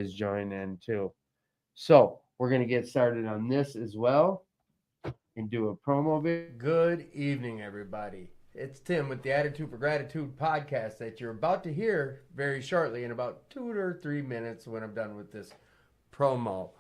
is join in too. So we're going to get started on this as well and do a promo video. Good evening, everybody. It's Tim with the Attitude for Gratitude podcast that you're about to hear very shortly in about 2 or 3 minutes when I'm done with this promo.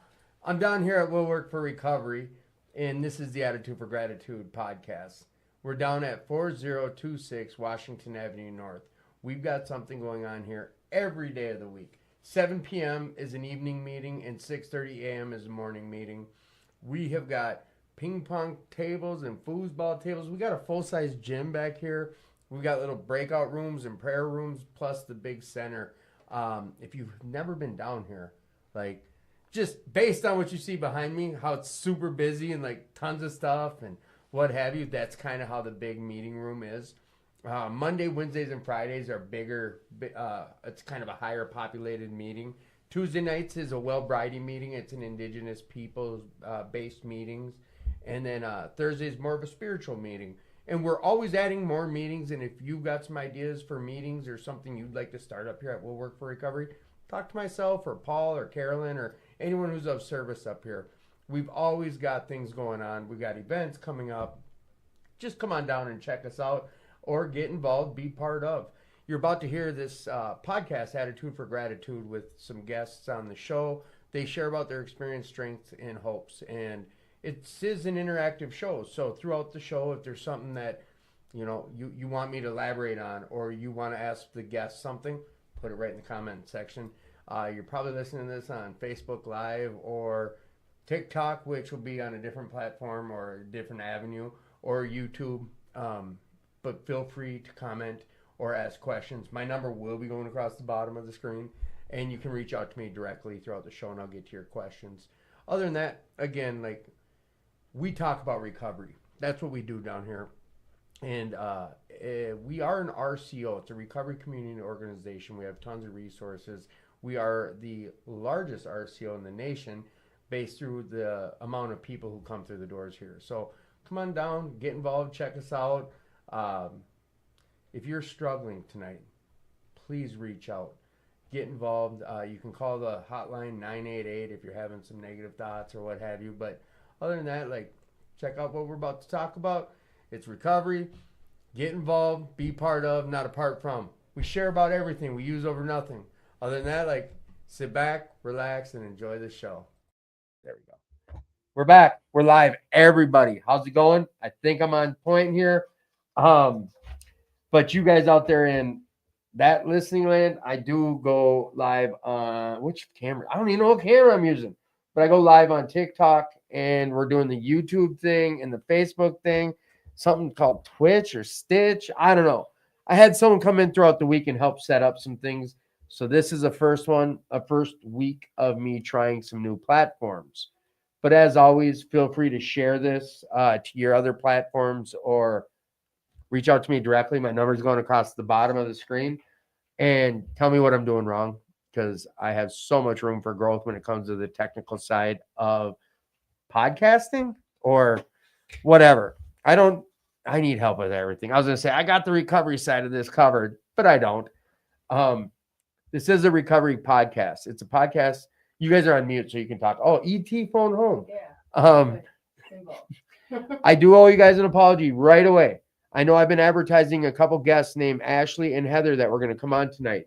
I'm down here at Will Work for Recovery, and this is the Attitude for Gratitude podcast. We're down at 4026 Washington Avenue North. We've got something going on here every day of the week. 7 p.m. is an evening meeting and 6:30 a.m. is a morning meeting. We have got ping pong tables and foosball tables. We got a full-size gym back here. We've got little breakout rooms and prayer rooms plus the big center. If you've never been down here, like just based on what you see behind me, how it's super busy and like tons of stuff and what have you, that's kind of how the big meeting room is. Monday, Wednesdays, and Fridays are bigger. It's kind of a higher populated meeting. Tuesday nights is a Well-Bridie meeting. It's an Indigenous peoples based meetings. And then Thursday is more of a spiritual meeting. And we're always adding more meetings. And if you've got some ideas for meetings or something you'd like to start up here at Will Work for Recovery, talk to myself or Paul or Carolyn or anyone who's of service up here. We've always got things going on. We've got events coming up. Just come on down and check us out. Or get involved, be part of. You're about to hear this podcast, Attitude for Gratitude, with some guests on the show. They share about their experience, strengths, and hopes. And it is an interactive show. So throughout the show, if there's something that you want me to elaborate on or you want to ask the guest something, put it right in the comment section. You're probably listening to this on Facebook Live or TikTok, which will be on a different platform or a different avenue, or YouTube. But feel free to comment or ask questions. My number will be going across the bottom of the screen, and you can reach out to me directly throughout the show, and I'll get to your questions. Other than that, again, like we talk about recovery. That's what we do down here. And we are an RCO. It's a recovery community organization. We have tons of resources. We are the largest RCO in the nation based through the amount of people who come through the doors here. So come on down, get involved, check us out. If you're struggling tonight, please reach out. Get involved. You can call the hotline 988 if you're having some negative thoughts or what have you. But other than that, like, check out what we're about to talk about. It's recovery. Get involved. Be part of, not apart from. We share about everything. We use over nothing. Other than that, like, sit back, relax, and enjoy the show. There we go. We're back. We're live. Everybody, how's it going? I think I'm on point here. But you guys out there in that listening land, I do go live on which camera? I don't even know what camera I'm using, but I go live on TikTok and we're doing the YouTube thing and the Facebook thing, something called Twitch or Stitch. I don't know. I had someone come in throughout the week and help set up some things. So this is a first week of me trying some new platforms. But as always, feel free to share this to your other platforms or reach out to me directly. My number's going across the bottom of the screen. And tell me what I'm doing wrong, because I have so much room for growth when it comes to the technical side of podcasting or whatever. I need help with everything. I was going to say, I got the recovery side of this covered, but I don't. This is a recovery podcast. It's a podcast. You guys are on mute, so you can talk. Oh, ET phone home. Yeah. I do owe you guys an apology right away. I know I've been advertising a couple guests named Ashley and Heather that were going to come on tonight.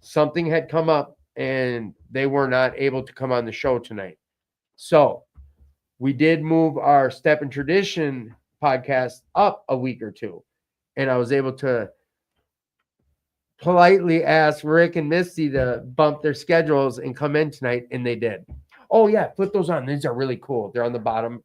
Something had come up and they were not able to come on the show tonight. So we did move our Step and Tradition podcast up a week or two. And I was able to politely ask Rick and Misty to bump their schedules and come in tonight, and they did. Oh, yeah, flip those on. These are really cool. They're on the bottom.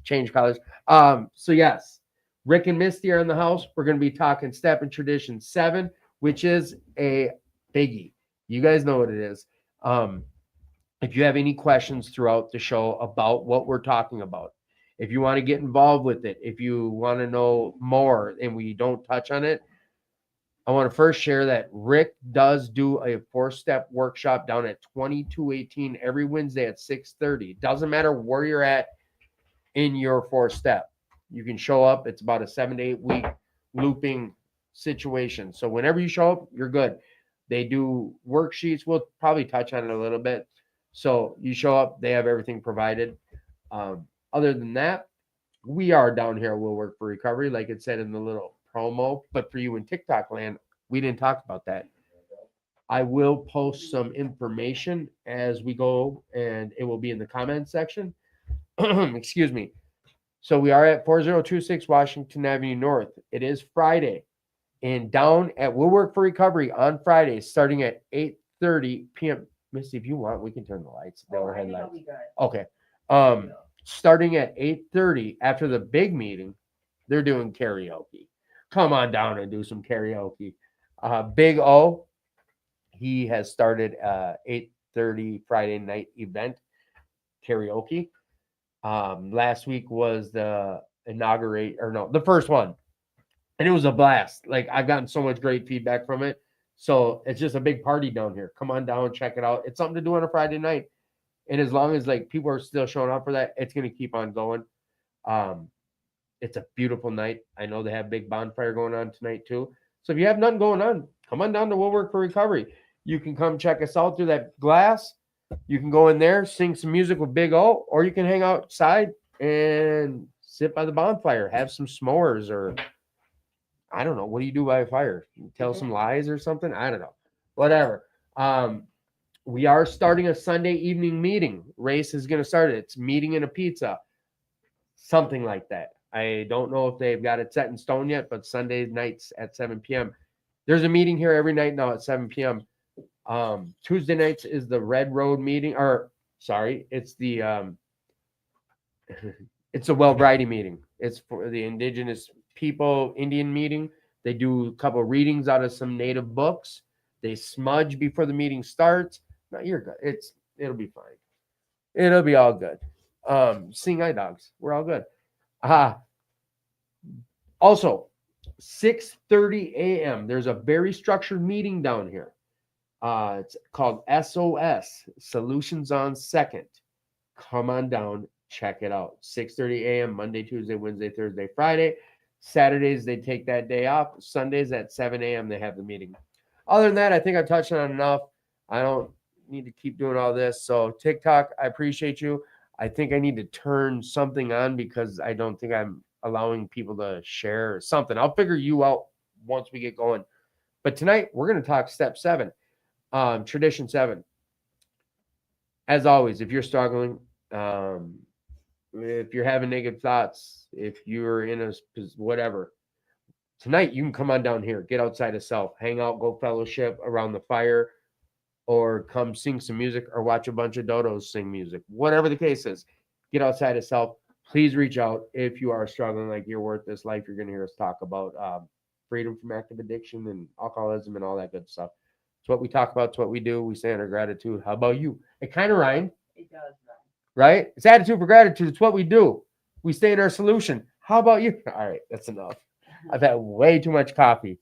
Change colors. So, yes. Rick and Misty are in the house. We're going to be talking Step and Tradition 7, which is a biggie. You guys know what it is. If you have any questions throughout the show about what we're talking about, if you want to get involved with it, if you want to know more and we don't touch on it, I want to first share that Rick does do a 4-step workshop down at 2218 every Wednesday at 6:30. Doesn't matter where you're at in your 4-step. You can show up. It's about a 7 to 8 week looping situation. So whenever you show up, you're good. They do worksheets. We'll probably touch on it a little bit. So you show up, they have everything provided. Other than that, we are down here. We'll work for recovery, like it said in the little promo. But for you in TikTok land, we didn't talk about that. I will post some information as we go, and it will be in the comments section. Excuse me. So we are at 4026 Washington Avenue North. It is Friday. And down at We'll Work for Recovery on Fridays, starting at 8:30 p.m. Misty, if you want, we can turn the lights, the overhead lights. Okay. Starting at 8:30 after the big meeting, they're doing karaoke. Come on down and do some karaoke. Big O, he has started 8:30 Friday night event karaoke. Last week was the the first one. And it was a blast. Like, I've gotten so much great feedback from it. So it's just a big party down here. Come on down and check it out. It's something to do on a Friday night. And as long as like people are still showing up for that, it's gonna keep on going. It's a beautiful night. I know they have big bonfire going on tonight too. So if you have nothing going on, come on down to We'll Work for Recovery. You can come check us out through that glass. You can go in there, sing some music with Big O, or you can hang outside and sit by the bonfire, have some s'mores, or I don't know. What do you do by a fire? Tell some lies or something? I don't know. Whatever. We are starting a Sunday evening meeting. Race is going to start it. It's meeting and a pizza. Something like that. I don't know if they've got it set in stone yet, but Sunday nights at 7 p.m. There's a meeting here every night now at 7 p.m. Tuesday nights is the Red Road meeting, it's the it's a well variety meeting. It's for the indigenous people Indian meeting. They do a couple of readings out of some native books. They smudge before the meeting starts. No, you're good. It'll be fine. It'll be all good. Seeing eye dogs. We're all good. Also, 6:30 a.m. There's a very structured meeting down here. It's called SOS, Solutions on Second. Come on down, check it out. 6:30 a.m. Monday, Tuesday, Wednesday, Thursday, Friday. Saturdays, they take that day off. Sundays at 7 a.m. they have the meeting. Other than that, I think I touched on enough. I don't need to keep doing all this. So TikTok, I appreciate you. I think I need to turn something on because I don't think I'm allowing people to share something. I'll figure you out once we get going. But tonight, we're going to talk step 7, tradition 7. As always, if you're struggling, if you're having negative thoughts, if you're in a whatever, tonight you can come on down here, get outside of self, hang out, go fellowship around the fire, or come sing some music or watch a bunch of dodos sing music. Whatever the case is, get outside of self. Please reach out if you are struggling like you're worth this life. You're going to hear us talk about freedom from active addiction and alcoholism and all that good stuff. It's what we talk about. It's what we do. We say in our gratitude. How about you? It kind of rhymed. It does rhyme. Right? It's attitude for gratitude. It's what we do. We stay in our solution. How about you? All right, that's enough. I've had way too much coffee.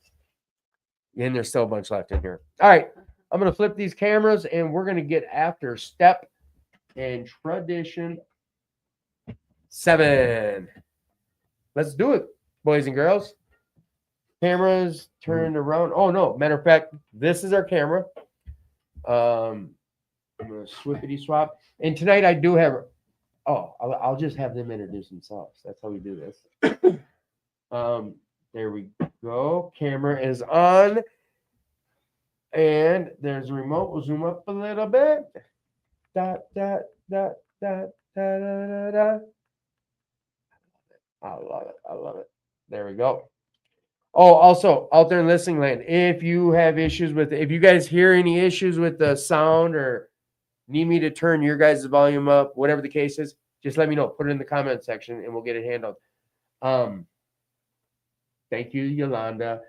And there's still a bunch left in here. All right, I'm going to flip these cameras and we're going to get after step and tradition 7. Let's do it, boys and girls. Cameras turned around. Oh, no. Matter of fact, this is our camera. I'm going to swippity swap. And tonight I do have, I'll just have them introduce themselves. That's how we do this. There we go. Camera is on. And there's a remote. We'll zoom up a little bit. Dot, dot, dot, dot, da, da, da, da. I love it. I love it. There we go. Oh, also out there in listening land, if you have issues with, if you guys hear any issues with the sound or need me to turn your guys' volume up, whatever the case is, just let me know. Put it in the comment section and we'll get it handled. Thank you, Yolanda.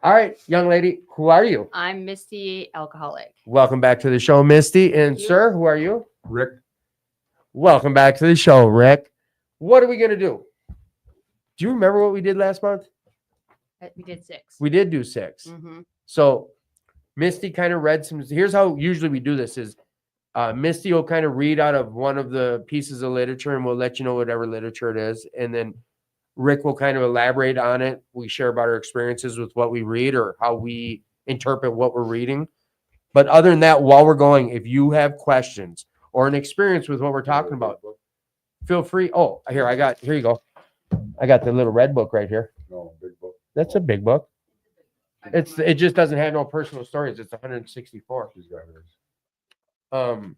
All right, young lady, who are you? I'm Misty, alcoholic. Welcome back to the show, Misty. And sir, who are you? Rick. Welcome back to the show, Rick. What are we going to do? Do you remember what we did last month? We did 6. We did do 6. Mm-hmm. So Misty kind of read some. Here's how usually we do this is Misty will kind of read out of one of the pieces of literature and we'll let you know whatever literature it is. And then Rick will kind of elaborate on it. We share about our experiences with what we read or how we interpret what we're reading. But other than that, while we're going, if you have questions or an experience with what we're talking about, feel free. Oh, here you go. I got the little red book right here. No, big book. That's a big book. It just doesn't have no personal stories. It's 164. She's got hers.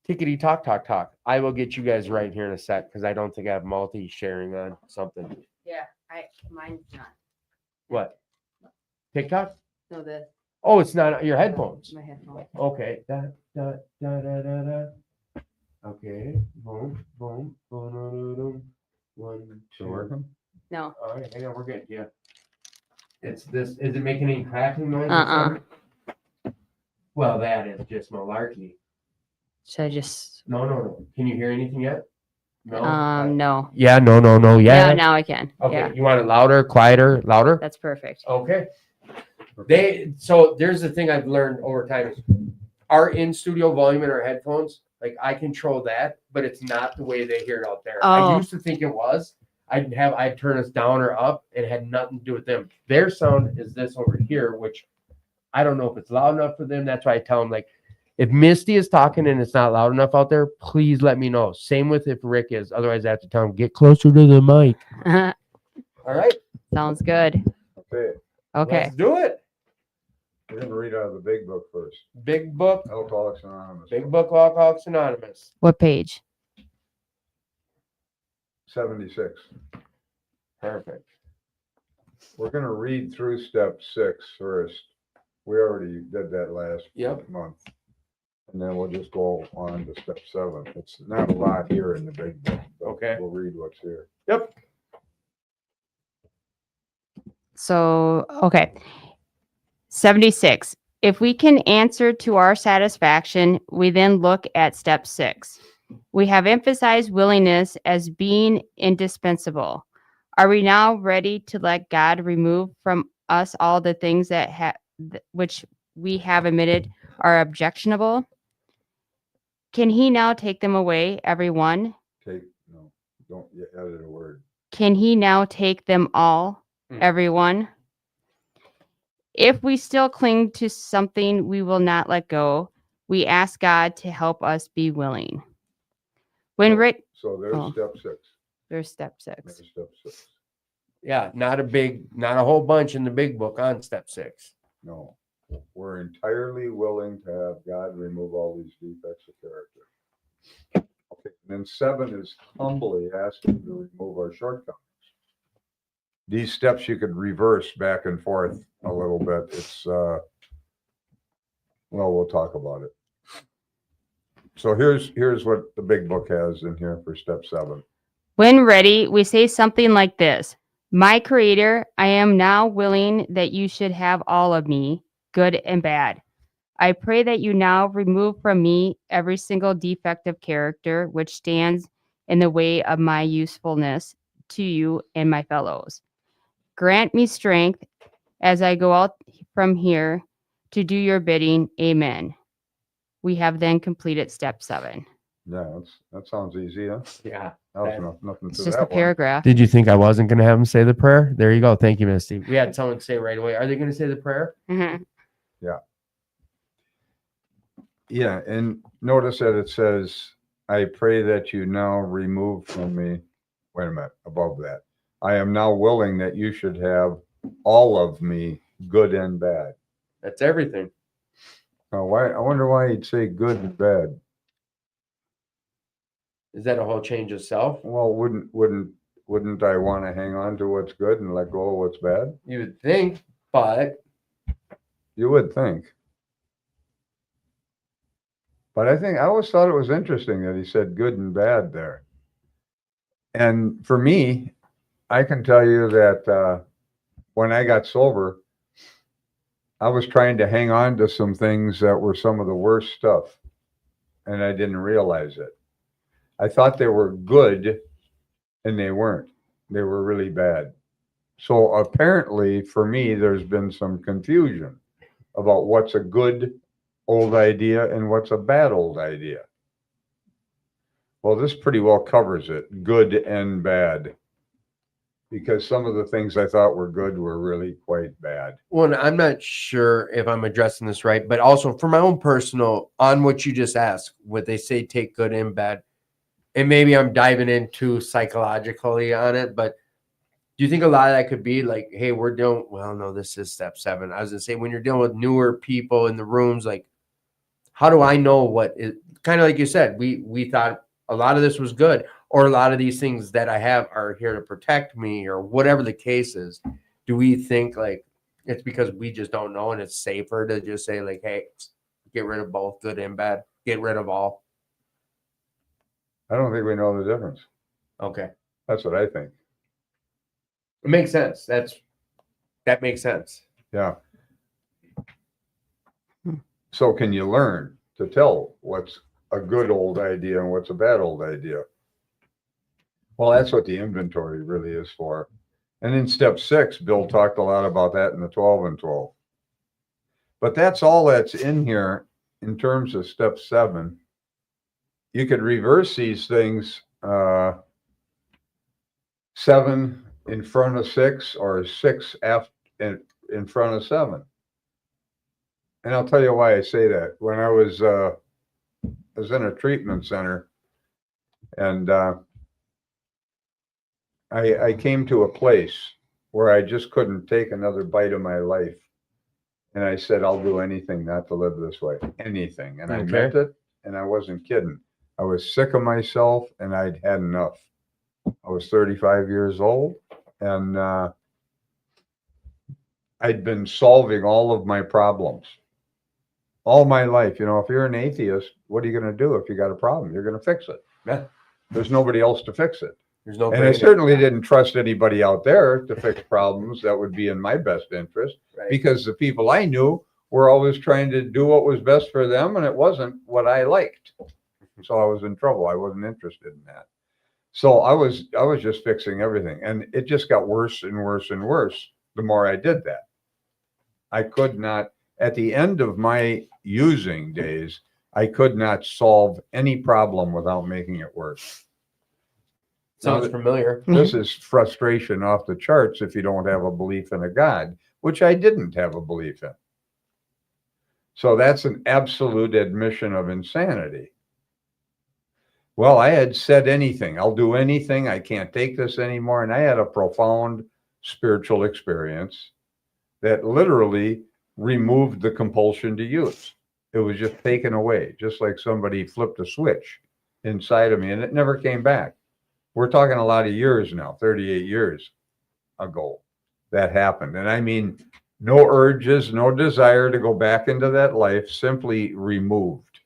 Tickety talk. I will get you guys right here in a sec because I don't think I have multi-sharing on something. Yeah, mine's not. What? TikTok? No, Oh, it's not your headphones. my headphones. Okay. Okay. Boom. Boom. Boom. 1, 2. Working? No. All right, hang on, we're good. Yeah. It's this. Is it making any cracking noise? Or Uh-uh. something? Well, that is just malarkey. Should I just? No. Can you hear anything yet? No. No. Yeah. No. Yeah. Yeah, now I can. Okay. Yeah, You want it louder, quieter, louder? that's perfect. Okay. So there's the thing I've learned over time is our in studio volume in our headphones. Like I control that, but it's not the way they hear it out there. I Oh. used to think it was. I'd turn us down or up. It had nothing to do with them. Their sound is this over here, which I don't know if it's loud enough for them. That's why I tell them, like, if Misty is talking and it's not loud enough out there, please let me know. Same with if Rick is. Otherwise, I have to tell him, get closer to the mic. All right. Sounds good. Okay, Okay. Let's do it. we're gonna read out of the big book first. Big book. Alcoholics Anonymous. Big book, Alcoholics Anonymous. What page? 76. Perfect. We're gonna read through step 6 first. We already did that last Yep. month. And then we'll just go on to step 7. It's not a lot here in the big book. But Okay. we'll read what's here. Yep. So, okay. 76. If we can answer to our satisfaction, we then look at step 6. We have emphasized willingness as being indispensable. Are we now ready to let God remove from us all the things that which we have admitted are objectionable? Can he now take them away, everyone? No, don't you edit a word. Can he now take them all, everyone? If we still cling to something we will not let go, we ask God to help us be willing. When So there's step 6. there's step 6. There's step 6. Yeah, not a whole bunch in the big book on step 6. No, we're entirely willing to have God remove all these defects of character. Okay, and then 7 is humbly asking to remove our shortcomings. These steps you could reverse back and forth a little bit. It's well, we'll talk about it. So here's what the big book has in here for step 7. When ready, we say something like this: My Creator, I am now willing that you should have all of me, good and bad. I pray that you now remove from me every single defective character which stands in the way of my usefulness to you and my fellows. Grant me strength as I go out from here to do your bidding. Amen. We have then completed step 7. Yeah, that sounds easy, huh? Yeah. That was nothing It's to just that a paragraph. Did you think I wasn't going to have them say the prayer? There you go. Thank you, Misty. We had someone say right away, are they going to say the prayer? Mhm. Yeah, and notice that it says, I pray that you now remove from me. Wait a minute, above that. I am now willing that you should have all of me, good and bad. That's everything. Now, why? I wonder why he'd say good and bad. Is that a whole change of self? Well, wouldn't I want to hang on to what's good and let go of what's bad? You would think, but You would think. But I always thought it was interesting that he said good and bad there. And for me, I can tell you that when I got sober, I was trying to hang on to some things that were some of the worst stuff, and I didn't realize it. I thought they were good, and they weren't. They were really bad. So apparently, for me, there's been some confusion about what's a good old idea and what's a bad old idea. Well, this pretty well covers it, good and bad. because some of the things I thought were good were really quite bad. Well, I'm not sure if I'm addressing this right, but also for my own personal, on what you just asked, what they say, take good and bad, and maybe I'm diving into psychologically on it, but do you think a lot of that could be like, hey, we're dealing, well, no, this is step 7. I was going to say, when you're dealing with newer people in the rooms, like, how do I know what is kind of like you said, we thought a lot of this was good, or a lot of these things that I have are here to protect me, or whatever the case is. Do we think like it's because we just don't know and it's safer to just say like, hey, get rid of both good and bad, get rid of all? I don't think we know the difference. Okay. That's what I think. It makes sense. That makes sense. Yeah. So can you learn to tell what's a good old idea and what's a bad old idea? Well, that's what the inventory really is for. And in step 6, Bill talked a lot about that in the 12 and 12. But that's all that's in here in terms of step 7. You could reverse these things, 7 in front of 6 or 6 in front of 7. And I'll tell you why I say that. When I was in a treatment center, and I came to a place where I just couldn't take another bite of my life. And I said, I'll do anything not to live this way. Anything. And I meant it, and I wasn't kidding. I was sick of myself, and I'd had enough. I was 35 years old, and I'd been solving all of my problems all my life. You know, if you're an atheist, what are you going to do if you got a problem? You're going to fix it. Yeah. There's nobody else to fix it. There's no. And I certainly didn't trust anybody out there to fix problems that would be in my best interest, Right. because the people I knew were always trying to do what was best for them, and it wasn't what I liked. So I was in trouble. I wasn't interested in that. So I was just fixing everything, and it just got worse and worse and worse the more I did that. I could not, at the end of my using days, I could not solve any problem without making it worse. Sounds familiar. This is frustration off the charts if you don't have a belief in a God, which I didn't have a belief in. So that's an absolute admission of insanity. Well, I had said anything. I'll do anything. I can't take this anymore. And I had a profound spiritual experience that literally removed the compulsion to use. It was just taken away, just like somebody flipped a switch inside of me, and it never came back. We're talking a lot of years now, 38 years ago that happened. And I mean, no urges, no desire to go back into that life, simply removed.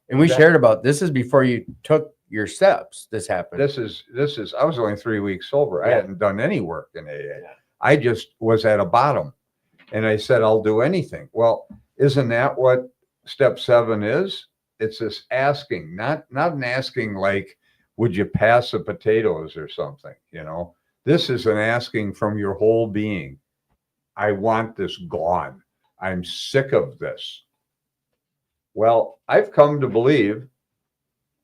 And we shared about this is before you took your steps. This happened. This is, I was only 3 weeks sober. Yeah. I hadn't done any work in AA. Yeah. I just was at a bottom, and I said, I'll do anything. Well, isn't that what step 7 is? It's this asking, not an asking like, would you pass the potatoes or something? You know, this is an asking from your whole being. I want this gone. I'm sick of this. Well, I've come to believe,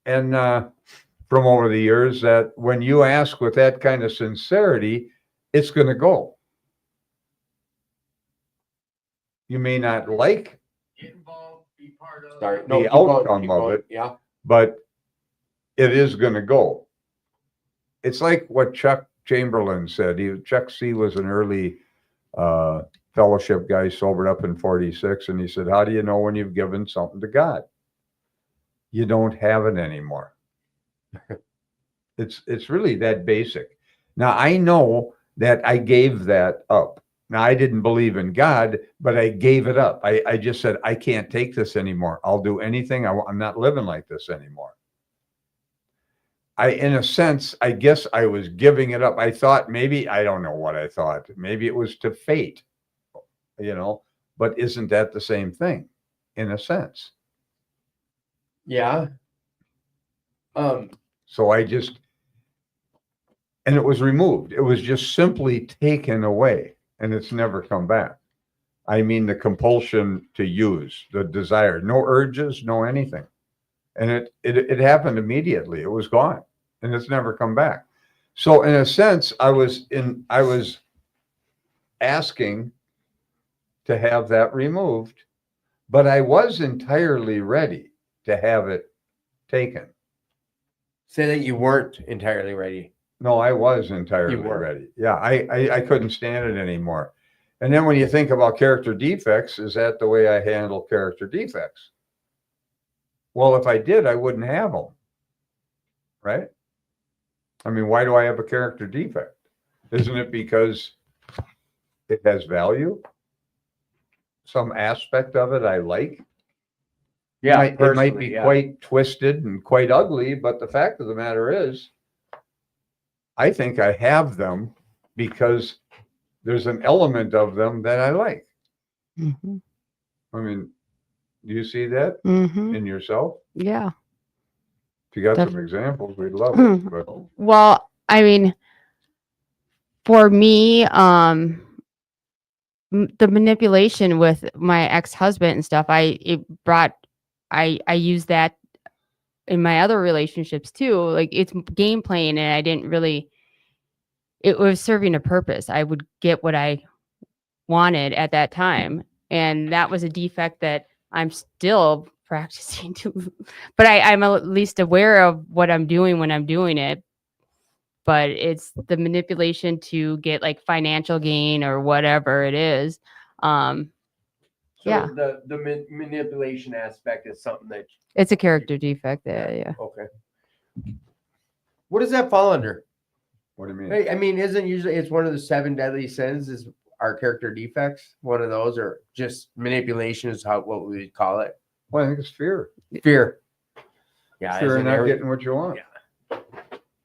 and from over the years, that when you ask with that kind of sincerity, it's going to go. You may not like Get involved, be part of the outcome of it, yeah, but it is going to go. It's like what Chuck Chamberlain said. Chuck C was an early fellowship guy, sobered up in 46, and he said, how do you know when you've given something to God? You don't have it anymore. It's really that basic. Now, I know that I gave that up. Now, I didn't believe in God, but I gave it up. I just said, I can't take this anymore. I'll do anything. I'm not living like this anymore. In a sense, I guess I was giving it up. I thought maybe, I don't know what I thought. Maybe it was to fate, you know, but isn't that the same thing in a sense? Yeah. So and it was removed. It was just simply taken away, and it's never come back. I mean, the compulsion to use, the desire, no urges, no anything. And it happened immediately. It was gone, and it's never come back. So in a sense, I was asking to have that removed, but I was entirely ready to have it taken. Say that you weren't entirely ready. No, I was entirely were. ready. Yeah, I couldn't stand it anymore. And then when you think about character defects, is that the way I handle character defects? Well, if I did, I wouldn't have them. Right? I mean, why do I have a character defect? Isn't it because it has value? Some aspect of it I like. Yeah, It might personally, be yeah. quite twisted and quite ugly, but the fact of the matter is, I think I have them because there's an element of them that I like. Mm-hmm. I mean, do you see that Mm-hmm. in yourself? Yeah. If you got Def- some examples, we'd love it. But Well, I mean, for me, the manipulation with my ex-husband and stuff, I used that in my other relationships too. Like, it's game playing, and I didn't really. It was serving a purpose. I would get what I wanted at that time, and that was a defect that I'm still practicing to. But I'm at least aware of what I'm doing when I'm doing it. But it's the manipulation to get like financial gain or whatever it is. So Yeah. the manipulation aspect is something that. It's a character defect. Yeah. Okay. What does that fall under? what do you mean? I mean, isn't usually it's one of the 7 deadly sins is our character defects? One of those, or just manipulation is what we would call it. Well, I think it's fear. Fear. Yeah. Fear of isn't not every- getting what you want. Yeah.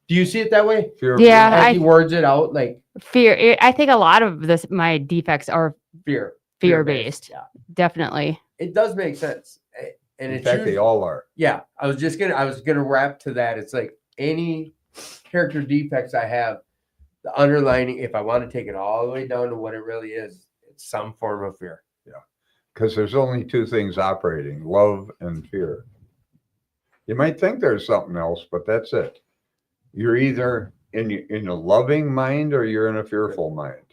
Do you see it that way? Fear of Yeah. As he words it out, like Fear. I think a lot of my defects are fear. fear based. Yeah. Definitely. It does make sense. And in it's fact, they all are. yeah, I was gonna wrap to that. It's like any character defects I have, the underlining, if I want to take it all the way down to what it really is, it's some form of fear. Because there's only two things operating: love and fear. You might think there's something else, but that's it. You're either in a loving mind or you're in a fearful mind.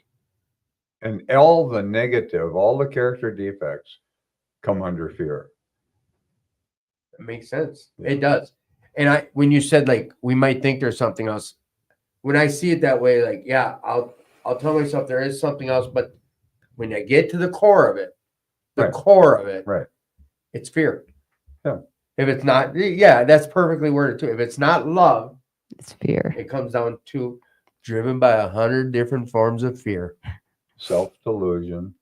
And all the negative, all the character defects come under fear. It makes sense. Yeah. It does. And when you said like we might think there's something else, when I see it that way, like yeah, I'll tell myself there is something else, but when I get to the core of it, Right. it's fear. Yeah. If it's not, yeah, that's perfectly worded too. If it's not love, It's fear. it comes down to driven by 100 different forms of fear. Self-delusion,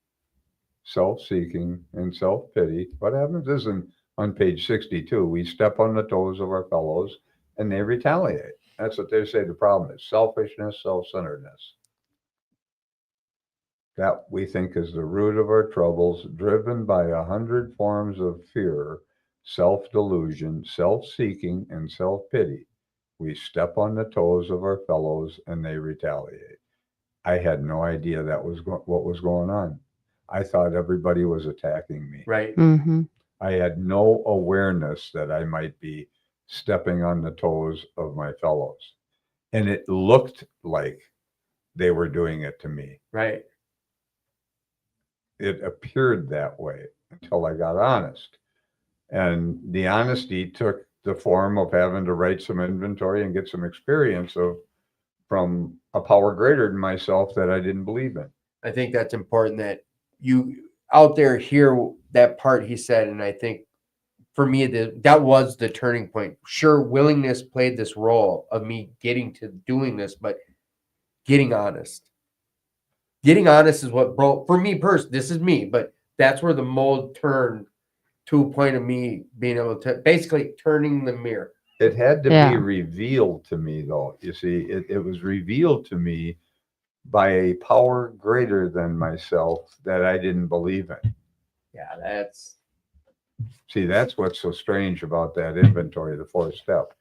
self-seeking, and self-pity. What happens is on page 62, we step on the toes of our fellows and they retaliate. That's what they say the problem is: selfishness, self-centeredness. That we think is the root of our troubles, driven by 100 forms of fear, self-delusion, self-seeking, and self-pity. We step on the toes of our fellows and they retaliate. I had no idea that was what was going on. I thought everybody was attacking me. Right. Mm-hmm. I had no awareness that I might be stepping on the toes of my fellows. And it looked like they were doing it to me. Right. It appeared that way until I got honest. And the honesty took the form of having to write some inventory and get some experience from a power greater than myself that I didn't believe in. I think that's important that you out there hear that part he said. And I think for me, that was the turning point. Sure, willingness played this role of me getting to doing this, but getting honest. Getting honest is what broke, for me personally, this is me, but that's where the mold turned to a point of me being able to basically turning the mirror. It had to Yeah. be revealed to me, though. You see, it was revealed to me by a power greater than myself that I didn't believe in. Yeah, See, that's what's so strange about that inventory, the 4th step.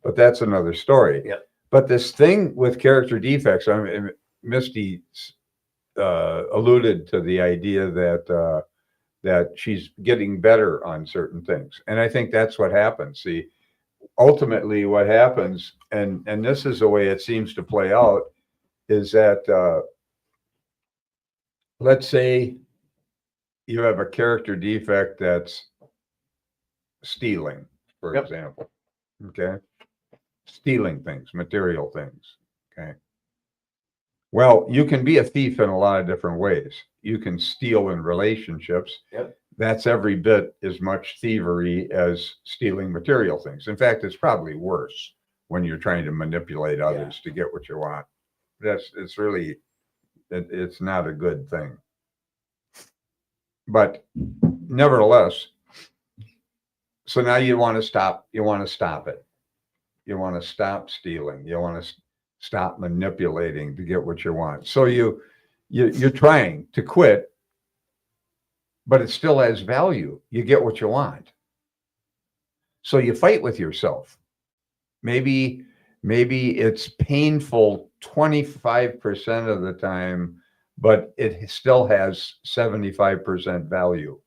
But that's another story. Yeah. But this thing with character defects, I mean, Misty alluded to the idea that she's getting better on certain things, and I think that's what happens. See, ultimately what happens, and this is the way it seems to play out, is that let's say you have a character defect that's stealing, for Yep. example. Okay. Stealing things, material things. Okay. Well, you can be a thief in a lot of different ways. You can steal in relationships. Yep. That's every bit as much thievery as stealing material things. In fact, it's probably worse when you're trying to manipulate others to get what you want. It's really, it's not a good thing. But nevertheless, so now you want to stop it. You want to stop stealing. You want to stop manipulating to get what you want. So you're trying to quit, but it still has value. You get what you want. So you fight with yourself. Maybe it's painful 25% of the time, but it still has 75% value.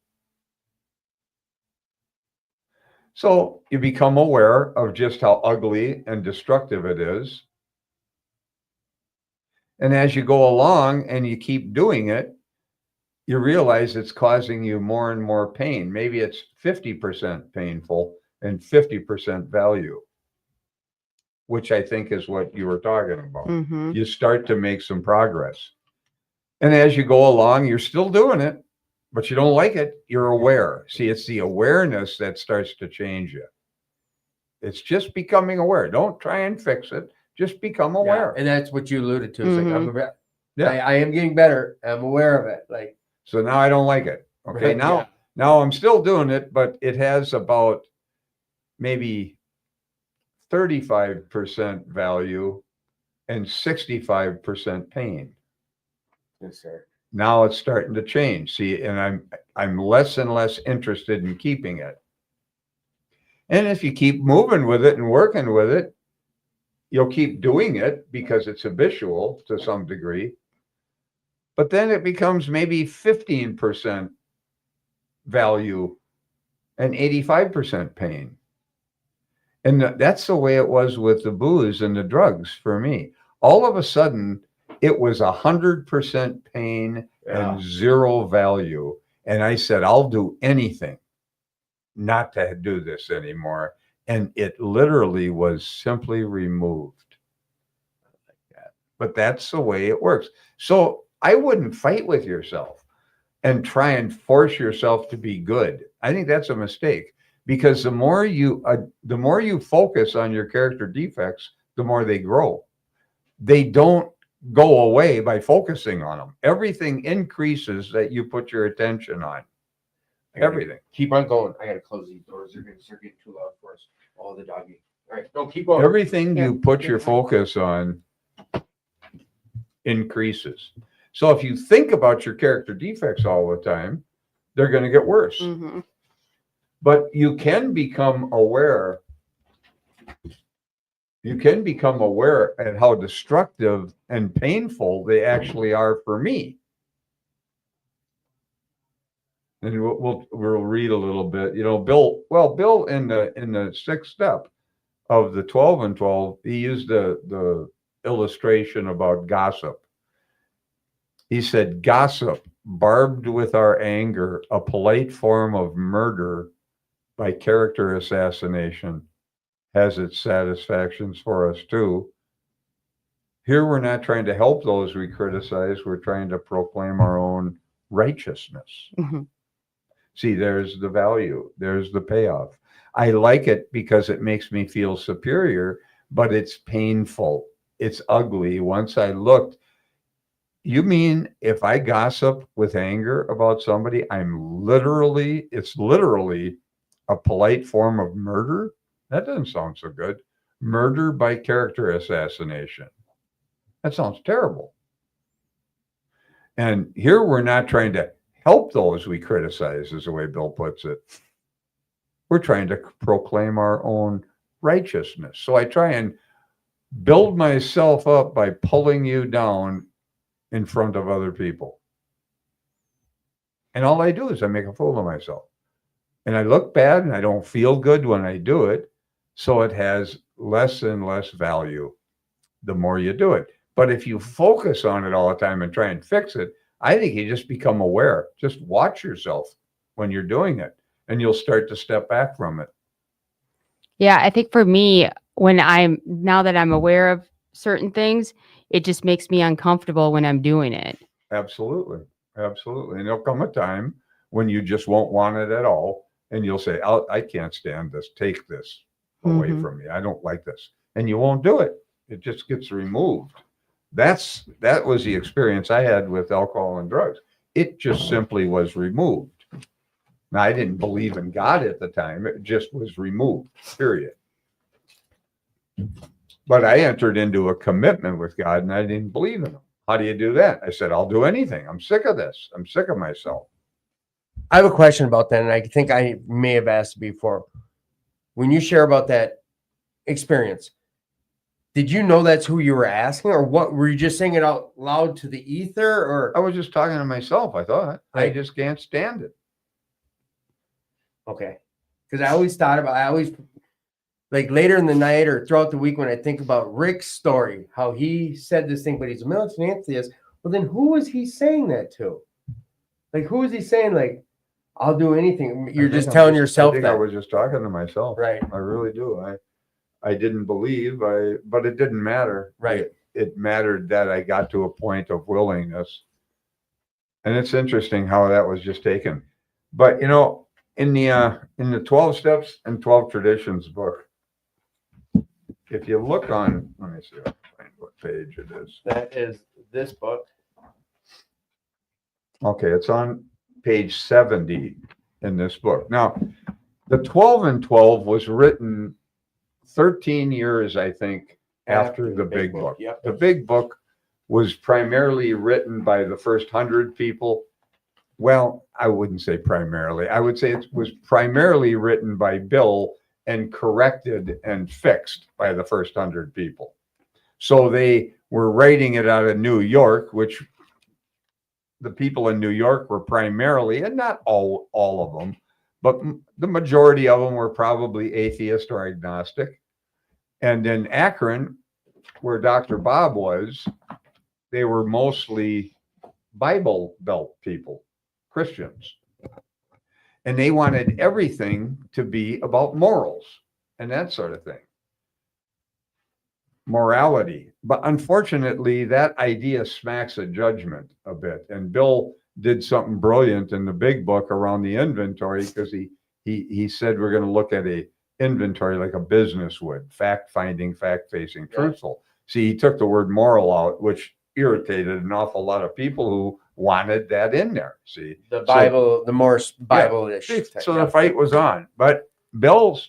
So you become aware of just how ugly and destructive it is. And as you go along and you keep doing it, you realize it's causing you more and more pain. Maybe it's 50% painful and 50% value, which I think is what you were talking about. Mm-hmm. You start to make some progress. And as you go along, you're still doing it, but you don't like it. You're aware. See, it's the awareness that starts to change you. It's just becoming aware. Don't try and fix it. Just become aware. Yeah, and that's what you alluded to. It's Mm-hmm. like, I am getting better. I'm aware of it. Like, so now I don't like it. Okay. Right, Now I'm still doing it, but it has about maybe 35% value and 65% pain. yes, sir. Now it's starting to change. See, and I'm less and less interested in keeping it. And if you keep moving with it and working with it, you'll keep doing it because it's habitual to some degree. But then it becomes maybe 15% value and 85% pain. And that's the way it was with the booze and the drugs for me. All of a sudden, it was 100% pain and zero value. And I said, I'll do anything not to do this anymore. And it literally was simply removed. But that's the way it works. So I wouldn't fight with yourself and try and force yourself to be good. I think that's a mistake, because the more you focus on your character defects, the more they grow. They don't go away by focusing on them. Everything increases that you put your attention on. Everything. Keep on going. I got to close these doors. They're going to start getting too loud for us. Oh, the doggy. All right, don't keep going. Everything you put your focus on increases. So if you think about your character defects all the time, they're going to get worse. Mm-hmm. But you can become aware. You can become aware at how destructive and painful they actually are for me. And we'll read a little bit. You know, Bill in the sixth step of the 12 and 12, he used the illustration about gossip. He said, gossip, barbed with our anger, a polite form of murder by character assassination, has its satisfactions for us too. Here we're not trying to help those we criticize. We're trying to proclaim our own righteousness. Mm-hmm. See, there's the value. There's the payoff. I like it because it makes me feel superior, but it's painful. It's ugly. Once I looked, you mean if I gossip with anger about somebody, it's literally a polite form of murder? That doesn't sound so good. Murder by character assassination. That sounds terrible. And here we're not trying to help those we criticize, is the way Bill puts it. We're trying to proclaim our own righteousness. So I try and build myself up by pulling you down in front of other people. And all I do is I make a fool of myself. And I look bad and I don't feel good when I do it. So it has less and less value the more you do it. But if you focus on it all the time and try and fix it, I think you just become aware. Just watch yourself when you're doing it, and you'll start to step back from it. Yeah, I think for me, now that I'm aware of certain things, it just makes me uncomfortable when I'm doing it. Absolutely. Absolutely. And there'll come a time when you just won't want it at all. And you'll say, I can't stand this. Take this away Mhm. from me. I don't like this. And you won't do it. It just gets removed. That was the experience I had with alcohol and drugs. It just simply was removed. Now, I didn't believe in God at the time. It just was removed, period. But I entered into a commitment with God and I didn't believe in him. How do you do that? I said, I'll do anything. I'm sick of this. I'm sick of myself. I have a question about that, and I think I may have asked before. When you share about that experience, did you know that's who you were asking, or what? Were you just saying it out loud to the ether, or I was just talking to myself. I thought, I Right. just can't stand it. okay? Because I always like later in the night or throughout the week when I think about Rick's story, how he said this thing, but he's a militant atheist. Well, then who was he saying that to? Like, who is he saying? Like, I'll do anything. You're just telling yourself I think that, I was just talking to myself. right? I really do. I didn't believe, but it didn't matter. Right. It mattered that I got to a point of willingness. And it's interesting how that was just taken. But in the 12 Steps and 12 Traditions book, if you look on, let me see if I can find what page it is. That is this book. Okay, it's on page 70 in this book. Now, the 12 and 12 was written 13 years, I think, after the big book. Yep. The big book was primarily written by the first 100 people. Well, I wouldn't say primarily. I would say it was primarily written by Bill and corrected and fixed by the first 100 people. So they were writing it out of New York, which the people in New York were primarily, and not all of them, but the majority of them were probably atheist or agnostic. And in Akron, where Dr. Bob was, they were mostly Bible Belt people, Christians. And they wanted everything to be about morals and that sort of thing. Morality. But unfortunately, that idea smacks of judgment a bit. And Bill did something brilliant in the big book around the inventory, because he said we're going to look at a inventory like a business would: fact-finding, fact-facing, truthful. See, he took the word moral out, which irritated an awful lot of people who wanted that in there. See, The Bible, the more Bible-ish. so the fight was on, but Bill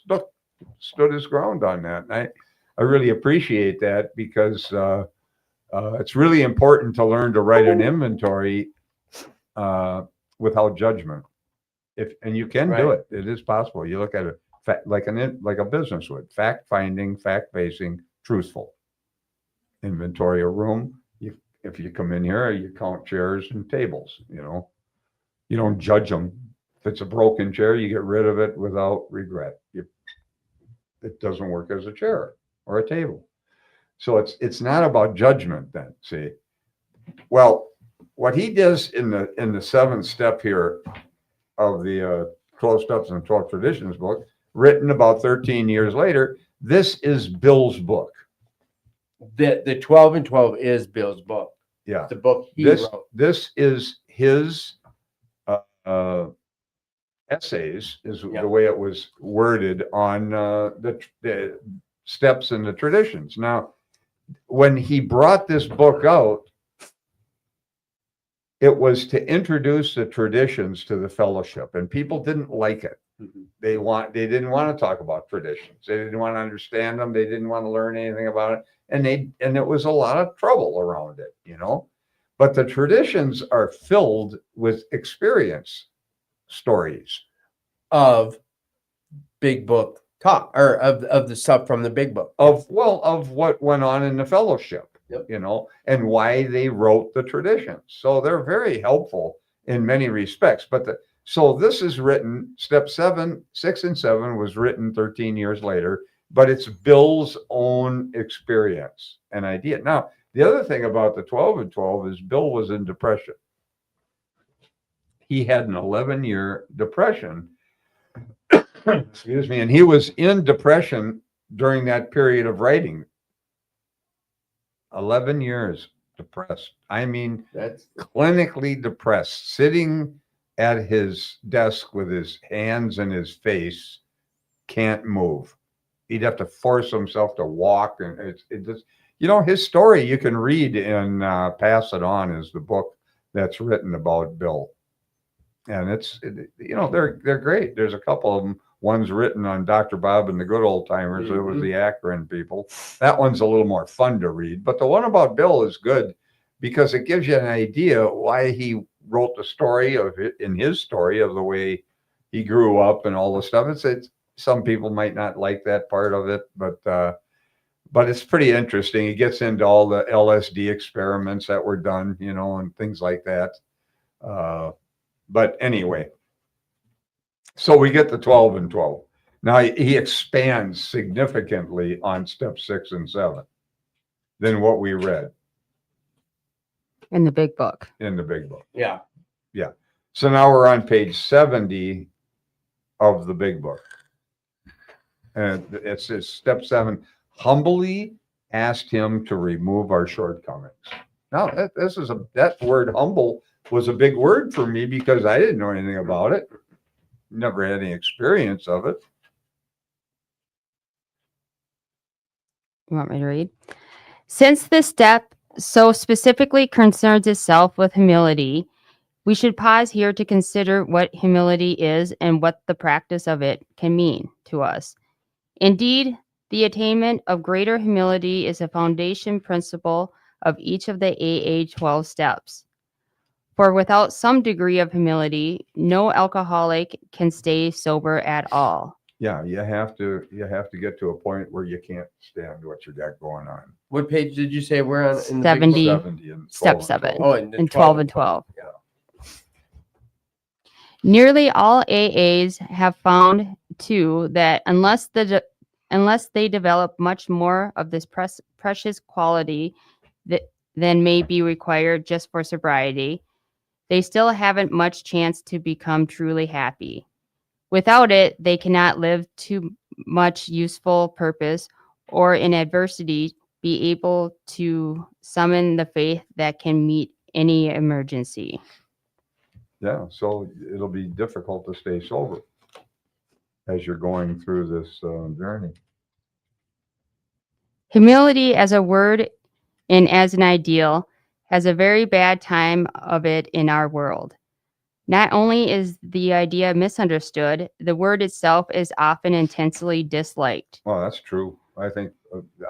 stood his ground on that. And I really appreciate that, because it's really important to learn to write an inventory without judgment. And you can do it. It is possible. You look at it like a business would: fact-finding, fact-facing, truthful. Inventory a room. If you come in here, you count chairs and tables. You don't judge them. If it's a broken chair, you get rid of it without regret. It doesn't work as a chair or a table. So it's not about judgment then. See, well, what he does in the seventh step here of the 12 Steps and 12 Traditions book, written about 13 years later, this is Bill's book. The 12 and 12 is Bill's book. Yeah, The book he wrote. This is his essays, is the way it was worded on the steps and the traditions. Now, when he brought this book out, it was to introduce the traditions to the fellowship, and people didn't like it. Mhm. They didn't want to talk about traditions. They didn't want to understand them. They didn't want to learn anything about it. And it was a lot of trouble around it, But the traditions are filled with experience stories Of big book talk, or of the stuff from the big book. of what went on in the fellowship, Yep. And why they wrote the traditions. So they're very helpful in many respects. So this is written, step 6 and 7 was written 13 years later. but it's Bill's own experience and idea. Now, the other thing about the 12 and 12 is Bill was in depression. He had an 11-year depression. Excuse me. And he was in depression during that period of writing. 11 years depressed. I mean, That's clinically depressed, sitting at his desk with his hands in his face, can't move. He'd have to force himself to walk. And it just, his story you can read in Pass It On is the book that's written about Bill. And they're great. There's a couple of them. One's written on Dr. Bob and the Good Old Timers. It was the Akron people. That one's a little more fun to read. But the one about Bill is good because it gives you an idea why he wrote the story of it in his story of the way he grew up and all the stuff. It's some people might not like that part of it, but it's pretty interesting. He gets into all the LSD experiments that were done, and things like that. But anyway, so we get the 12 and 12. Now he expands significantly on step 6 and 7 than what we read In the big book. in the big book. yeah. Yeah. So now we're on page 70 of the big book. And it says step 7, humbly asked him to remove our shortcomings. Now that word humble was a big word for me because I didn't know anything about it. Never had any experience of it. You want me to read? Since this step so specifically concerns itself with humility, we should pause here to consider what humility is and what the practice of it can mean to us. Indeed, the attainment of greater humility is a foundation principle of each of the AA 12 steps. For without some degree of humility, no alcoholic can stay sober at all. Yeah, you have to get to a point where you can't stand what you got going on. What page did you say we're on? In the 70. 70 and 12 Step and 7. 12. Oh, and 12 and 12. Yeah. Nearly all AAs have found, too, that unless they develop much more of this precious quality than may be required just for sobriety, they still haven't much chance to become truly happy. Without it, they cannot live to much useful purpose or in adversity be able to summon the faith that can meet any emergency. Yeah, so it'll be difficult to stay sober as you're going through this journey. Humility as a word and as an ideal has a very bad time of it in our world. Not only is the idea misunderstood, the word itself is often intensely disliked. Well, that's true. I think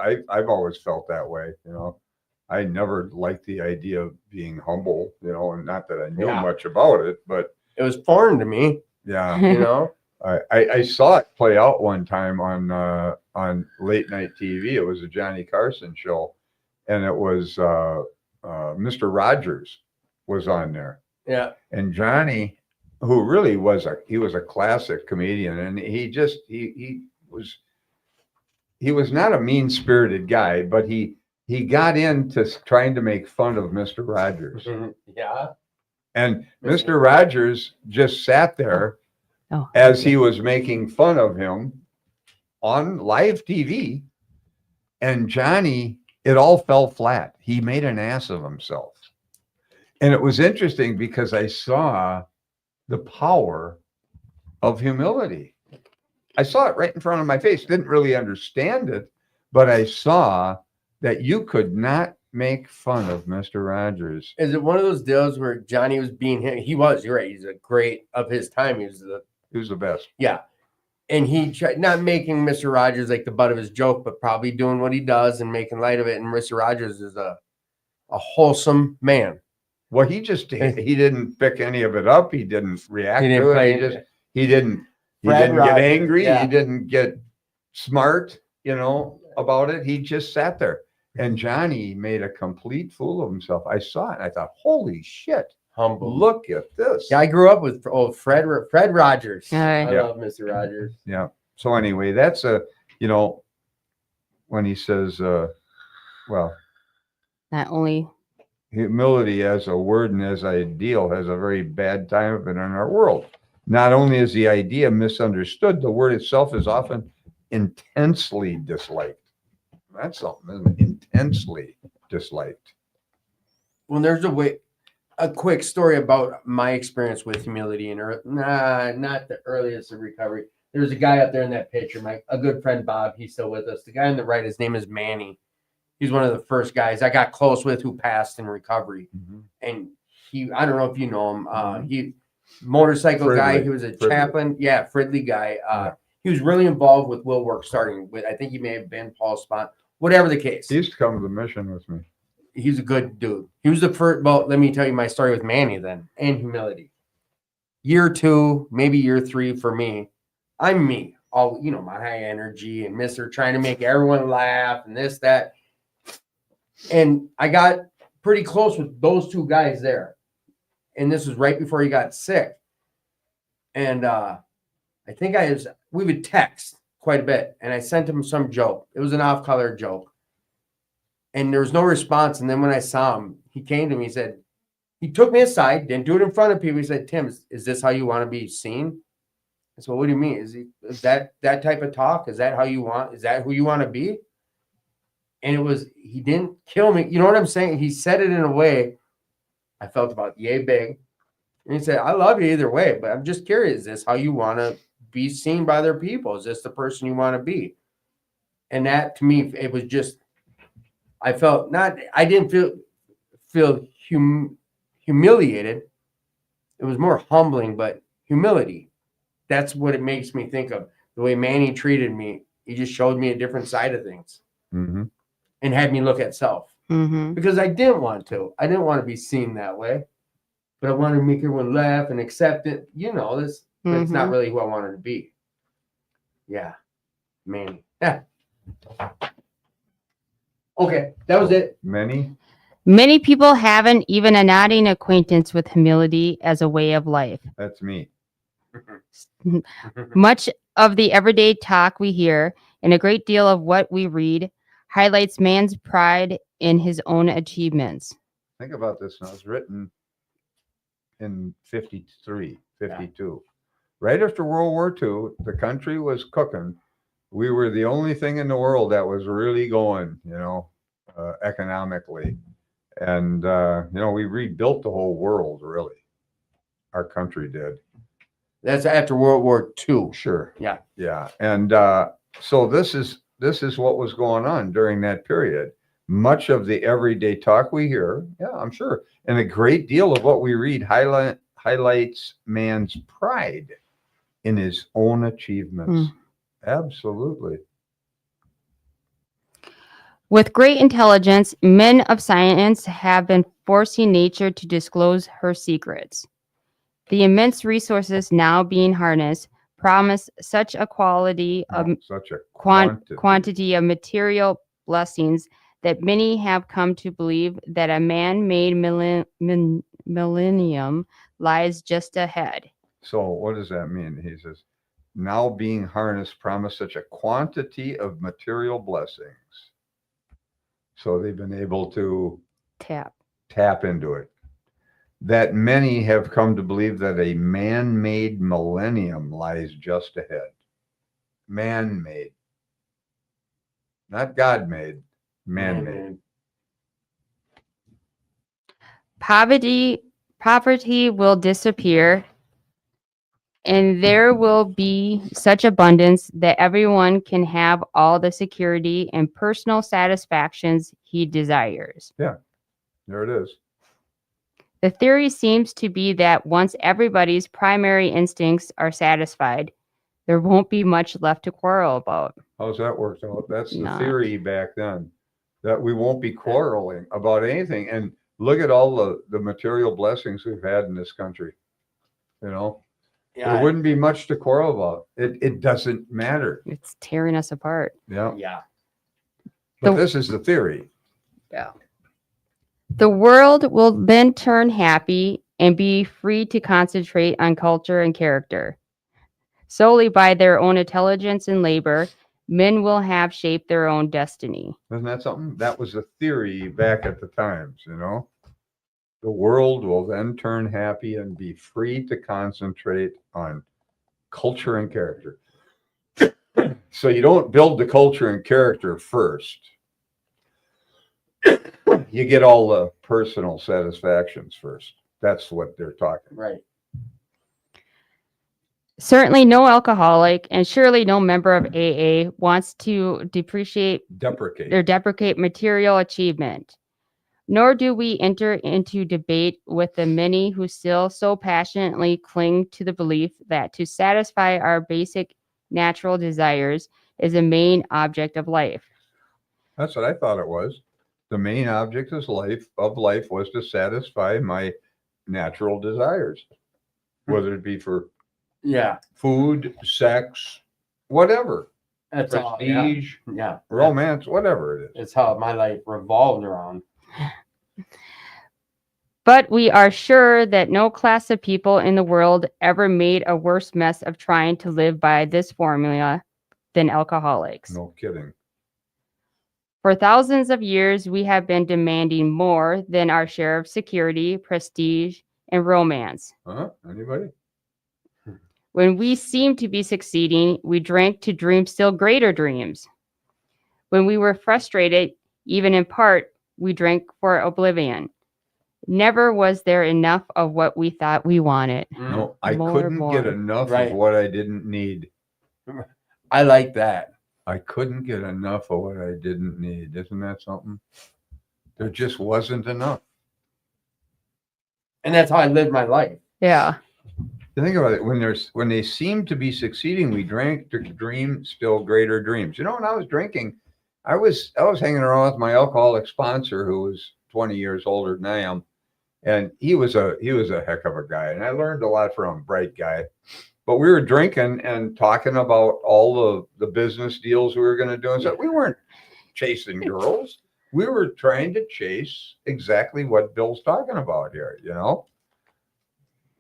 I've always felt that way. I never liked the idea of being humble. And not that I knew much about it, but It was foreign to me, yeah. I saw it play out one time on late night TV. It was a Johnny Carson show, and it was Mr. Rogers was on there. Yeah. And Johnny, who really was a classic comedian, and he was not a mean-spirited guy, but he got into trying to make fun of Mr. Rogers. Yeah. And Mr. Rogers just sat there as he was making fun of him on live TV. And Johnny, it all fell flat. He made an ass of himself. And it was interesting because I saw the power of humility. I saw it right in front of my face. Didn't really understand it, but I saw that you could not make fun of Mr. Rogers. Is it one of those deals where Johnny was being him? He was. You're right. He's a great of his time. He was the best. Yeah. And he tried not making Mr. Rogers like the butt of his joke, but probably doing what he does and making light of it. And Mr. Rogers is a wholesome man. Well, he didn't pick any of it up. He didn't react to it. He didn't get angry. Yeah. He didn't get smart, about it. He just sat there. And Johnny made a complete fool of himself. I saw it. And I thought, holy shit. Humble. Look at this. Yeah, I grew up with Fred Rogers. Right. I love Mr. Rogers. Yeah. So anyway, that's when he says, well, Not only humility as a word and as ideal has a very bad time of it in our world. Not only is the idea misunderstood, the word itself is often intensely disliked. That's something, isn't it? Intensely disliked. Well, there's a quick story about my experience with humility and not the earliest of recovery. There's a guy up there in that picture, a good friend Bob. He's still with us. The guy on the right, his name is Manny. He's one of the first guys I got close with who passed in recovery. Mm-hmm. And I don't know if you know him. He motorcycle Fridley. guy. He was a chaplain. Yeah, Fridley guy. He was really involved with Will Work, starting with, I think he may have been Paul's spot. Whatever the case. He used to come to the mission with me. He's a good dude. He was the first. Well, let me tell you my story with Manny then, and humility. Year 2, maybe year 3 for me. I'm me. All my high energy and Mr. trying to make everyone laugh and this, that. And I got pretty close with those two guys there. And this was right before he got sick. And I think we would text quite a bit. And I sent him some joke. It was an off-color joke. And there was no response. And then when I saw him, he came to me, he took me aside, didn't do it in front of people. He said, Tim, is this how you want to be seen? I said, what do you mean? Is that type of talk? Is that who you want to be? And he didn't kill me. You know what I'm saying? He said it in a way I felt about yay big. And he said, I love you either way, but I'm just curious, is this how you want to be seen by other people? Is this the person you want to be? And that, to me, it was just, I didn't feel humiliated. It was more humbling, but humility. That's what it makes me think of. The way Manny treated me, he just showed me a different side of things. Mm-hmm. And had me look at self. mm-hmm. Because I didn't want to. I didn't want to be seen that way. But I wanted to make everyone laugh and accept it. But it's not really who I wanted to be. Yeah. Manny. Yeah. Okay. That was it. Many people haven't even a nodding acquaintance with humility as a way of life. That's me. Much of the everyday talk we hear and a great deal of what we read highlights man's pride in his own achievements. Think about this now. It was written in 53, 52. Yeah. Right after World War II, the country was cooking. We were the only thing in the world that was really going, economically. And, we rebuilt the whole world, really. Our country did. That's after World War II. Sure. Yeah. Yeah. And so this is what was going on during that period. Much of the everyday talk we hear, I'm sure, and a great deal of what we read highlights man's pride in his own achievements. Absolutely. With great intelligence, men of science have been forcing nature to disclose her secrets. The immense resources now being harnessed promise such a quantity of material blessings that many have come to believe that a man-made millennium lies just ahead. So what does that mean? He says, now being harnessed promise such a quantity of material blessings. So they've been able to tap into it. That many have come to believe that a man-made millennium lies just ahead. Man-made. Not God-made, man-made. Poverty will disappear, and there will be such abundance that everyone can have all the security and personal satisfactions he desires. Yeah, there it is. The theory seems to be that once everybody's primary instincts are satisfied, there won't be much left to quarrel about. How's that worked out? That's the theory back then, that we won't be quarreling about anything. And look at all the material blessings we've had in this country. There wouldn't be much to quarrel about. It doesn't matter. It's tearing us apart. Yeah. But this is the theory. Yeah. The world will then turn happy and be free to concentrate on culture and character. Solely by their own intelligence and labor, men will have shaped their own destiny. Isn't that something? That was a theory back at the times, you know? The world will then turn happy and be free to concentrate on culture and character. So you don't build the culture and character first. You get all the personal satisfactions first. That's what they're talking about. Right. Certainly no alcoholic and surely no member of AA wants to deprecate material achievement. Nor do we enter into debate with the many who still so passionately cling to the belief that to satisfy our basic natural desires is the main object of life. That's what I thought it was. The main object of life was to satisfy my natural desires, whether it be for food, sex, whatever, That's all. prestige, Yeah. romance, whatever it is. It's how my life revolved around. But we are sure that no class of people in the world ever made a worse mess of trying to live by this formula than alcoholics. No kidding. For thousands of years, we have been demanding more than our share of security, prestige, and romance. Anybody? When we seemed to be succeeding, we drank to dream still greater dreams. When we were frustrated, even in part, we drank for oblivion. Never was there enough of what we thought we wanted. No, I More, couldn't more. get enough Right. of what I didn't need. I like that. I couldn't get enough of what I didn't need. Isn't that something? There just wasn't enough. And that's how I lived my life. Yeah. Think about it. When they seemed to be succeeding, we drank to dream still greater dreams. You know, when I was drinking, I was hanging around with my alcoholic sponsor who was 20 years older than I am. And he was a heck of a guy. And I learned a lot from him, bright guy. But we were drinking and talking about all the business deals we were going to do. And so we weren't chasing girls. We were trying to chase exactly what Bill's talking about here, you know?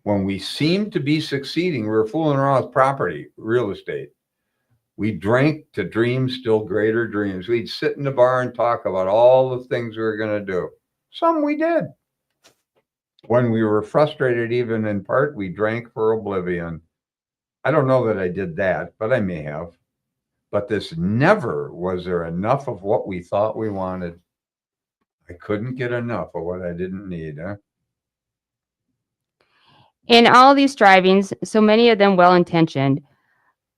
When we seemed to be succeeding, we were fooling around with property, real estate. We drank to dream still greater dreams. We'd sit in the bar and talk about all the things we were going to do. Some we did. When we were frustrated, even in part, we drank for oblivion. I don't know that I did that, but I may have. But this never was there enough of what we thought we wanted. I couldn't get enough of what I didn't need, huh? In all these strivings, so many of them well-intentioned,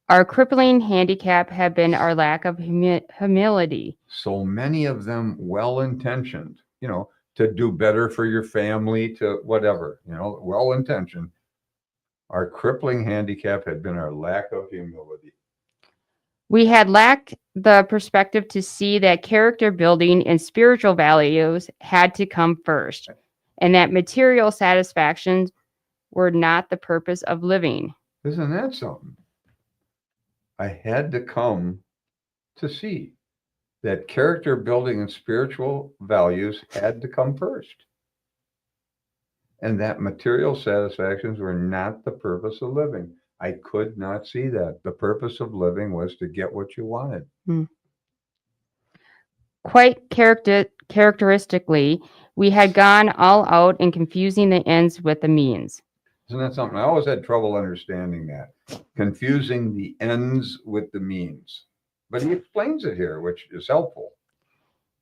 our crippling handicap have been our lack of humility. So many of them well-intentioned, you know, to do better for your family, to whatever, you know, well-intentioned. Our crippling handicap had been our lack of humility. We had lacked the perspective to see that character building and spiritual values had to come first, and that material satisfactions were not the purpose of living. Isn't that something? I had to come to see that character building and spiritual values had to come first. And that material satisfactions were not the purpose of living. I could not see that. The purpose of living was to get what you wanted. Quite characteristically, we had gone all out in confusing the ends with the means. Isn't that something? I always had trouble understanding that. Confusing the ends with the means. But he explains it here, which is helpful.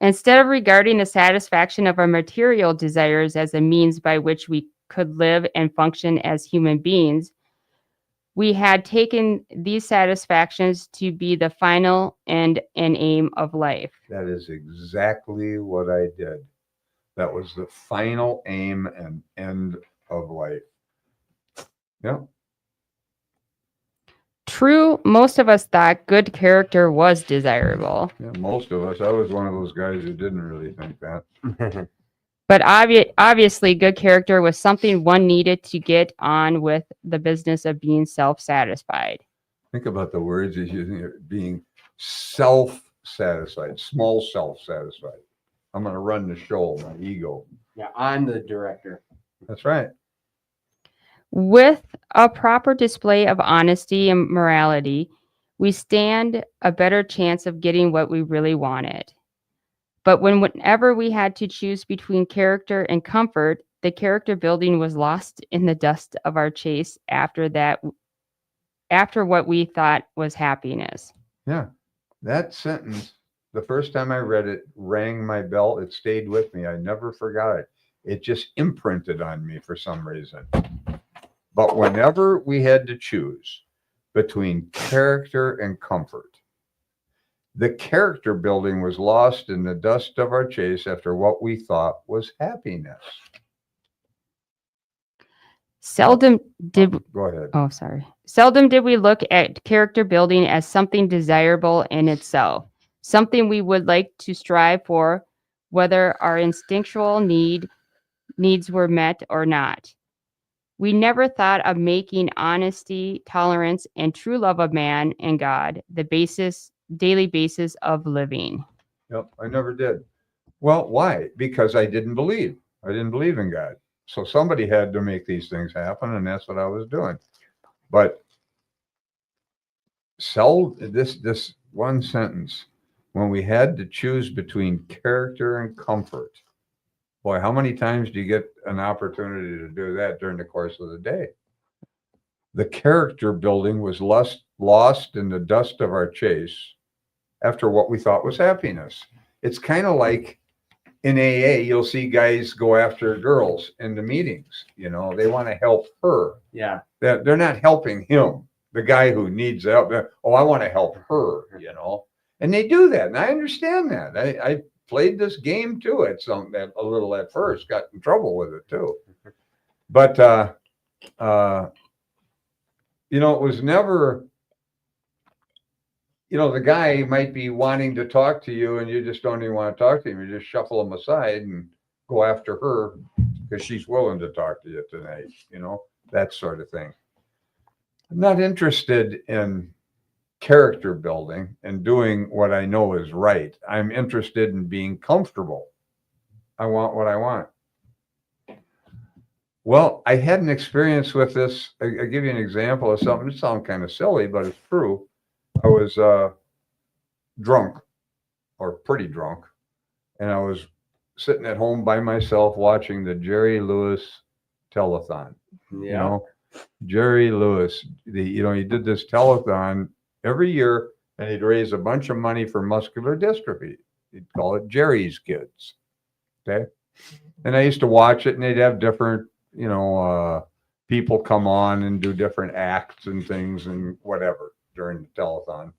Instead of regarding the satisfaction of our material desires as a means by which we could live and function as human beings, we had taken these satisfactions to be the final end and aim of life. That is exactly what I did. That was the final aim and end of life. Yeah. True, most of us thought good character was desirable. Yeah, most of us. I was one of those guys who didn't really think that. But obviously, good character was something one needed to get on with the business of being self-satisfied. Think about the words he's using here, being self-satisfied, small self-satisfied. I'm going to run the show, my ego. Yeah, I'm the director. That's right. With a proper display of honesty and morality, we stand a better chance of getting what we really wanted. But whenever we had to choose between character and comfort, the character building was lost in the dust of our chase after what we thought was happiness. Yeah. That sentence, the first time I read it, rang my bell. It stayed with me. I never forgot it. It just imprinted on me for some reason. But whenever we had to choose between character and comfort, the character building was lost in the dust of our chase after what we thought was happiness. Seldom did Go ahead. Oh, sorry. Seldom did we look at character building as something desirable in itself, something we would like to strive for, whether our instinctual needs were met or not. We never thought of making honesty, tolerance, and true love of man and God the daily basis of living. Yep, I never did. Well, why? Because I didn't believe. I didn't believe in God. So somebody had to make these things happen, and that's what I was doing. But this one sentence, when we had to choose between character and comfort, boy, how many times do you get an opportunity to do that during the course of the day? The character building was lost in the dust of our chase after what we thought was happiness. It's kind of like in AA, you'll see guys go after girls in the meetings. You know, they want to help her. Yeah. They're not helping him, the guy who needs help. Oh, I want to help her, you know. And they do that. And I understand that. I played this game too a little at first, got in trouble with it too. But, you know, it was never, you know, the guy might be wanting to talk to you and you just don't even want to talk to him. You just shuffle him aside and go after her because she's willing to talk to you tonight, you know, that sort of thing. I'm not interested in character building and doing what I know is right. I'm interested in being comfortable. I want what I want. Well, I had an experience with this. I'll give you an example of something. It sounds kind of silly, but it's true. I was drunk, or pretty drunk, and I was sitting at home by myself watching the Jerry Lewis telethon. Yeah. You know, Jerry Lewis, he did this telethon every year, and he'd raise a bunch of money for muscular dystrophy. He'd call it Jerry's Kids. Okay. And I used to watch it, and they'd have different, people come on and do different acts and things and whatever during the telethon.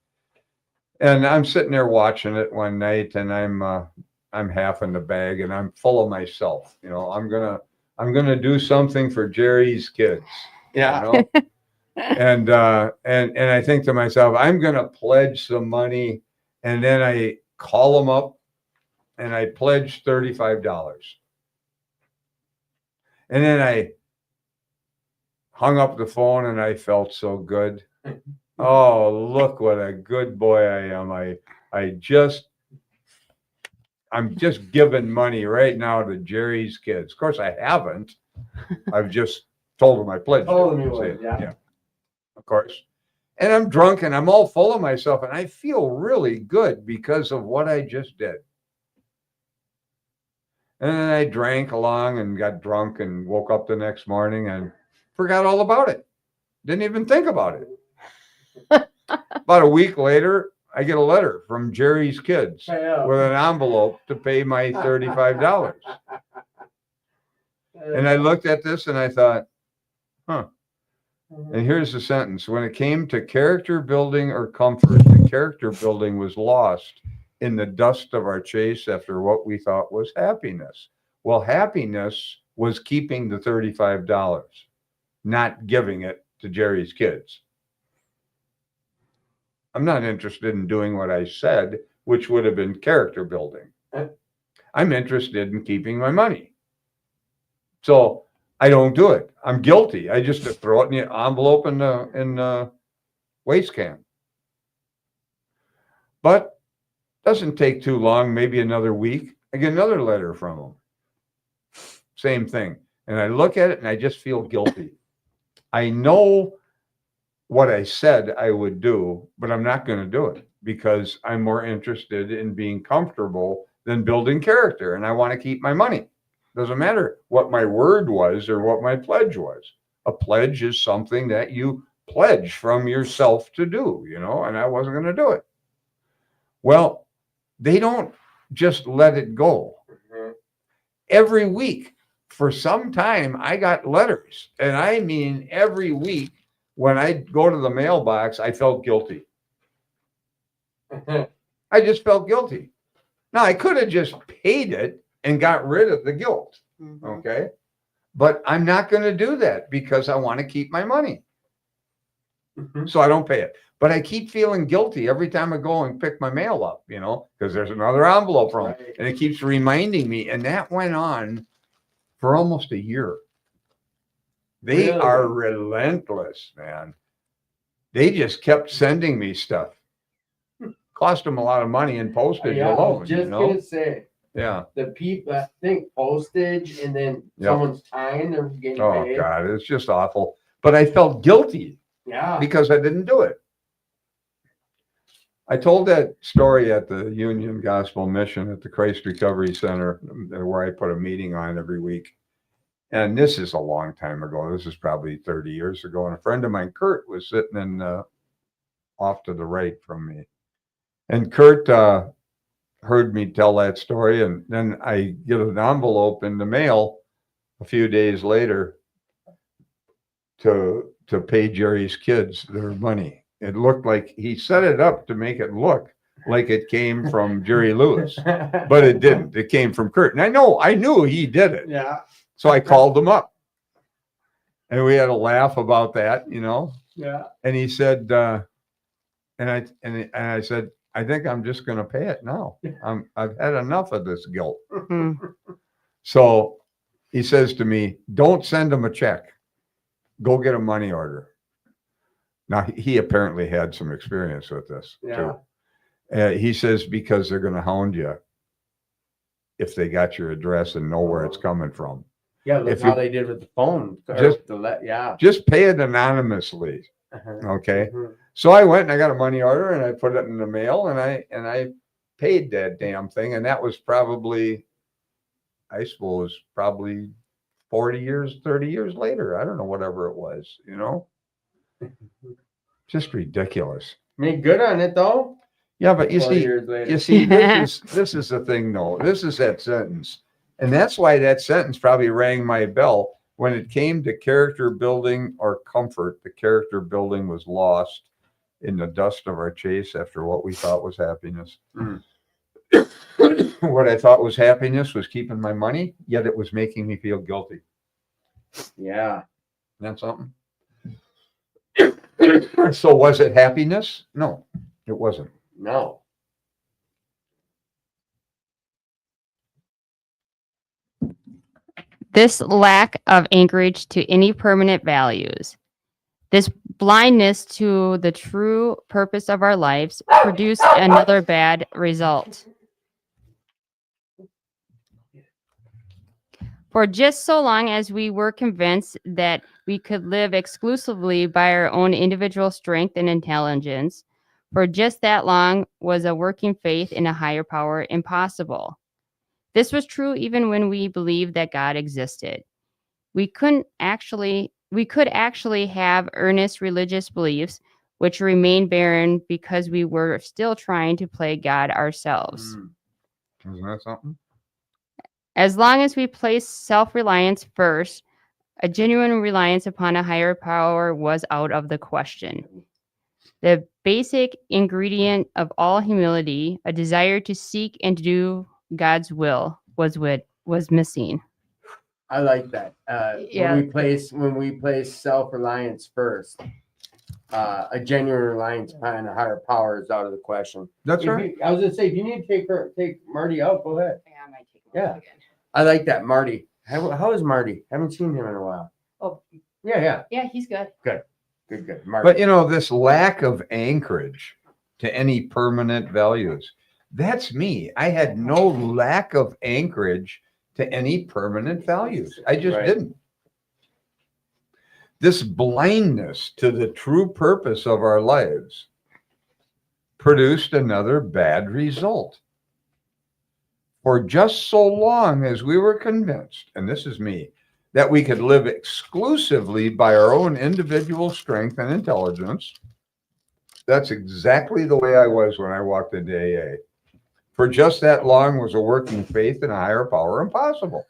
And I'm sitting there watching it one night, and I'm half in the bag, and I'm full of myself. You know, I'm gonna do something for Jerry's Kids. Yeah. You know? And I think to myself, I'm gonna pledge some money, and then I call them up, and I pledge $35. And then I hung up the phone, and I felt so good. Oh, look what a good boy I am. I'm just giving money right now to Jerry's Kids. Of course, I haven't. I've just told them I pledged. Told them you would, yeah. Of course. And I'm drunk, and I'm all full of myself, and I feel really good because of what I just did. And then I drank along and got drunk and woke up the next morning and forgot all about it. Didn't even think about it. About a week later, I get a letter from Jerry's Kids with an envelope to pay my $35. And I looked at this and I thought, huh. And here's the sentence. When it came to character building or comfort, the character building was lost in the dust of our chase after what we thought was happiness. Well, happiness was keeping the $35, not giving it to Jerry's Kids. I'm not interested in doing what I said, which would have been character building. I'm interested in keeping my money. So I don't do it. I'm guilty. I just throw it in the envelope in the waste can. But doesn't take too long, maybe another week. I get another letter from them. Same thing. And I look at it and I just feel guilty. I know what I said I would do, but I'm not going to do it because I'm more interested in being comfortable than building character. And I want to keep my money. Doesn't matter what my word was or what my pledge was. A pledge is something that you pledge from yourself to do, and I wasn't going to do it. Well, they don't just let it go. Every week for some time, I got letters. And I mean, every week when I go to the mailbox, I felt guilty. I just felt guilty. Now, I could have just paid it and got rid of the guilt. Okay. But I'm not going to do that because I want to keep my money. So I don't pay it. But I keep feeling guilty every time I go and pick my mail up, because there's another envelope from it. And it keeps reminding me. And that went on for almost a year. They are relentless, man. They just kept sending me stuff. Cost them a lot of money in postage alone. Just gonna say. Yeah. The people, I think postage and then someone's time they're getting paid. Oh God, it's just awful. But I felt guilty. Yeah. Because I didn't do it. I told that story at the Union Gospel Mission at the Christ Recovery Center, where I put a meeting on every week. And this is a long time ago. This is probably 30 years ago. And a friend of mine, Kurt, was sitting in off to the right from me. And Kurt heard me tell that story. And then I get an envelope in the mail a few days later to pay Jerry's kids their money. It looked like he set it up to make it look like it came from Jerry Lewis, but it didn't. It came from Kurt. And I knew he did it. Yeah. So I called him up and we had a laugh about that, Yeah. And he said, and I said, I think I'm just going to pay it now. I've had enough of this guilt. So he says to me, don't send him a check. Go get a money order. Now, he apparently had some experience with this too. He says, because they're going to hound you if they got your address and know where it's coming from. Yeah, look how they did with the phone. Just pay it anonymously. Okay. So I went and I got a money order and I put it in the mail and I paid that damn thing. And that was probably, I suppose, 40 years, 30 years later. I don't know, whatever it was, Just ridiculous. Made good on it though. Yeah, but you see, this is the thing though. This is that sentence. And that's why that sentence probably rang my bell. When it came to character building or comfort, the character building was lost in the dust of our chase after what we thought was happiness. What I thought was happiness was keeping my money, yet it was making me feel guilty. Yeah. That's something. So was it happiness? No, it wasn't. No. This lack of anchorage to any permanent values, this blindness to the true purpose of our lives produced another bad result. For just so long as we were convinced that we could live exclusively by our own individual strength and intelligence, for just that long was a working faith in a higher power impossible. This was true even when we believed that God existed. We could actually have earnest religious beliefs which remained barren because we were still trying to play God ourselves. Isn't that something? As long as we placed self-reliance first, a genuine reliance upon a higher power was out of the question. The basic ingredient of all humility, a desire to seek and to do God's will, was missing. I like that. When we place self-reliance first, a genuine reliance upon a higher power is out of the question. That's right. I was gonna say, if you need to take Marty out, go ahead. Yeah, I might take him out again. I like that, Marty. How is Marty? Haven't seen him in a while. Oh, yeah, he's good. Good. Marty. But this lack of anchorage to any permanent values, that's me. I had no lack of anchorage to any permanent values. I just didn't. This blindness to the true purpose of our lives produced another bad result. For just so long as we were convinced, and this is me, that we could live exclusively by our own individual strength and intelligence, that's exactly the way I was when I walked into AA. For just that long was a working faith in a higher power impossible.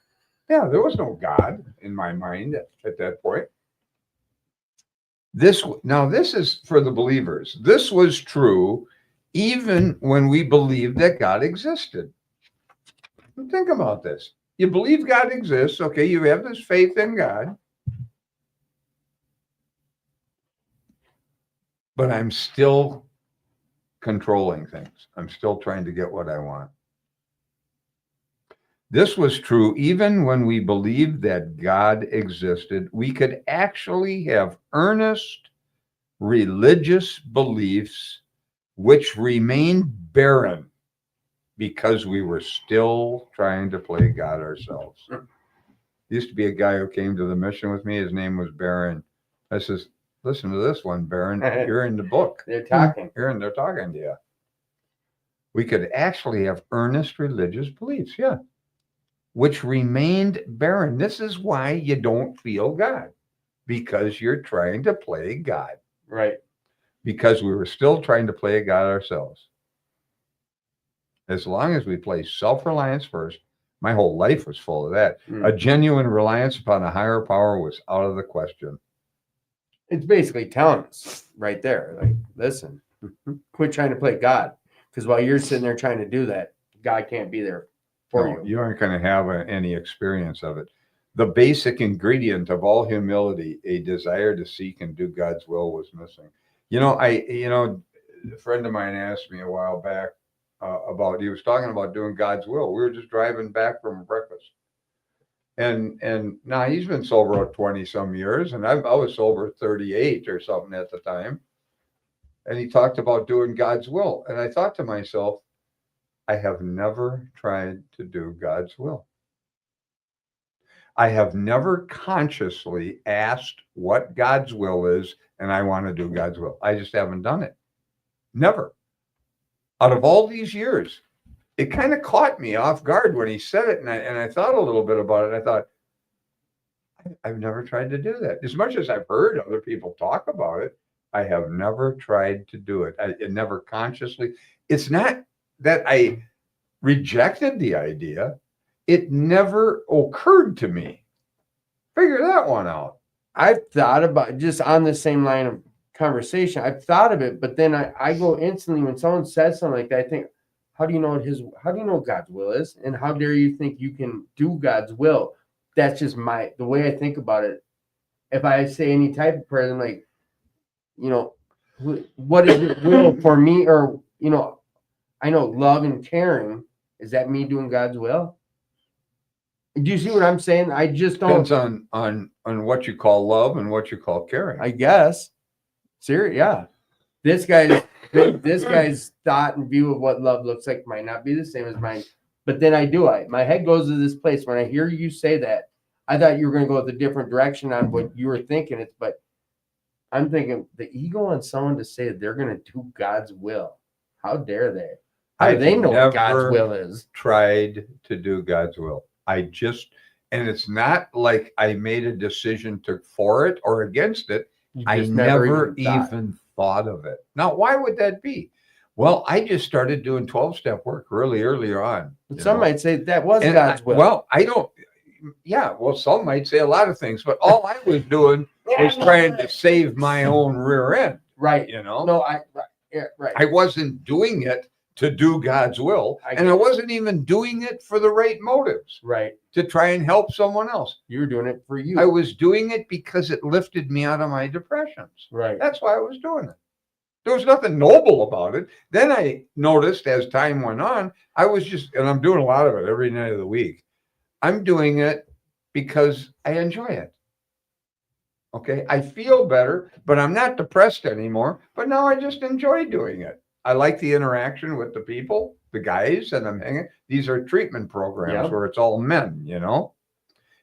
Yeah, there was no God in my mind at that point. This is for the believers. This was true even when we believed that God existed. Think about this. You believe God exists, okay, you have this faith in God, but I'm still controlling things. I'm still trying to get what I want. This was true even when we believed that God existed. We could actually have earnest religious beliefs which remained barren because we were still trying to play God ourselves. There used to be a guy who came to the mission with me. His name was Barron. I says, listen to this one, Barron. You're in the book. They're talking. They're talking to you. We could actually have earnest religious beliefs, yeah, which remained barren. This is why you don't feel God, because you're trying to play God. Right. Because we were still trying to play God ourselves. As long as we place self-reliance first, my whole life was full of that. A genuine reliance upon a higher power was out of the question. It's basically telling us right there, like, listen, quit trying to play God. Because while you're sitting there trying to do that, God can't be there for you. You aren't going to have any experience of it. The basic ingredient of all humility, a desire to seek and do God's will, was missing. A friend of mine asked me a while back he was talking about doing God's will. We were just driving back from breakfast. And now he's been sober 20 some years, and I was sober 38 or something at the time. And he talked about doing God's will. And I thought to myself, I have never tried to do God's will. I have never consciously asked what God's will is, and I want to do God's will. I just haven't done it. Never. Out of all these years, it kind of caught me off guard when he said it, and I thought a little bit about it. I thought, I've never tried to do that. As much as I've heard other people talk about it, I have never tried to do it. It never consciously. It's not that I rejected the idea. It never occurred to me. Figure that one out. I've thought about, just on the same line of conversation, I've thought of it, but then I go instantly when someone says something like that, I think, how do you know what God's will is? And how dare you think you can do God's will? That's just the way I think about it. If I say any type of prayer, I'm like, what is your will for me? Or, I know love and caring. Is that me doing God's will? Do you see what I'm saying? I just don't. Depends on what you call love and what you call caring. I guess. Serious, yeah. This guy's thought and view of what love looks like might not be the same as mine. But then my head goes to this place when I hear you say that. I thought you were going to go with a different direction on what you were thinking. But I'm thinking the ego on someone to say that they're going to do God's will. How dare they? How do they know what God's will is? Tried to do God's will. And it's not like I made a decision for it or against it. I never even thought of it. Now, why would that be? Well, I just started doing 12-step work really early on. Some might say that was God's will. Well, I don't. Yeah, well, some might say a lot of things, but all I was doing was trying to save my own rear end. Right. No, right. I wasn't doing it to do God's will, and I wasn't even doing it for the right motives. Right. To try and help someone else. You were doing it for you. I was doing it because it lifted me out of my depressions. Right. That's why I was doing it. There was nothing noble about it. Then I noticed as time went on, and I'm doing a lot of it every night of the week. I'm doing it because I enjoy it. Okay. I feel better, but I'm not depressed anymore. But now I just enjoy doing it. I like the interaction with the people, the guys that I'm hanging. These are treatment programs where it's all men,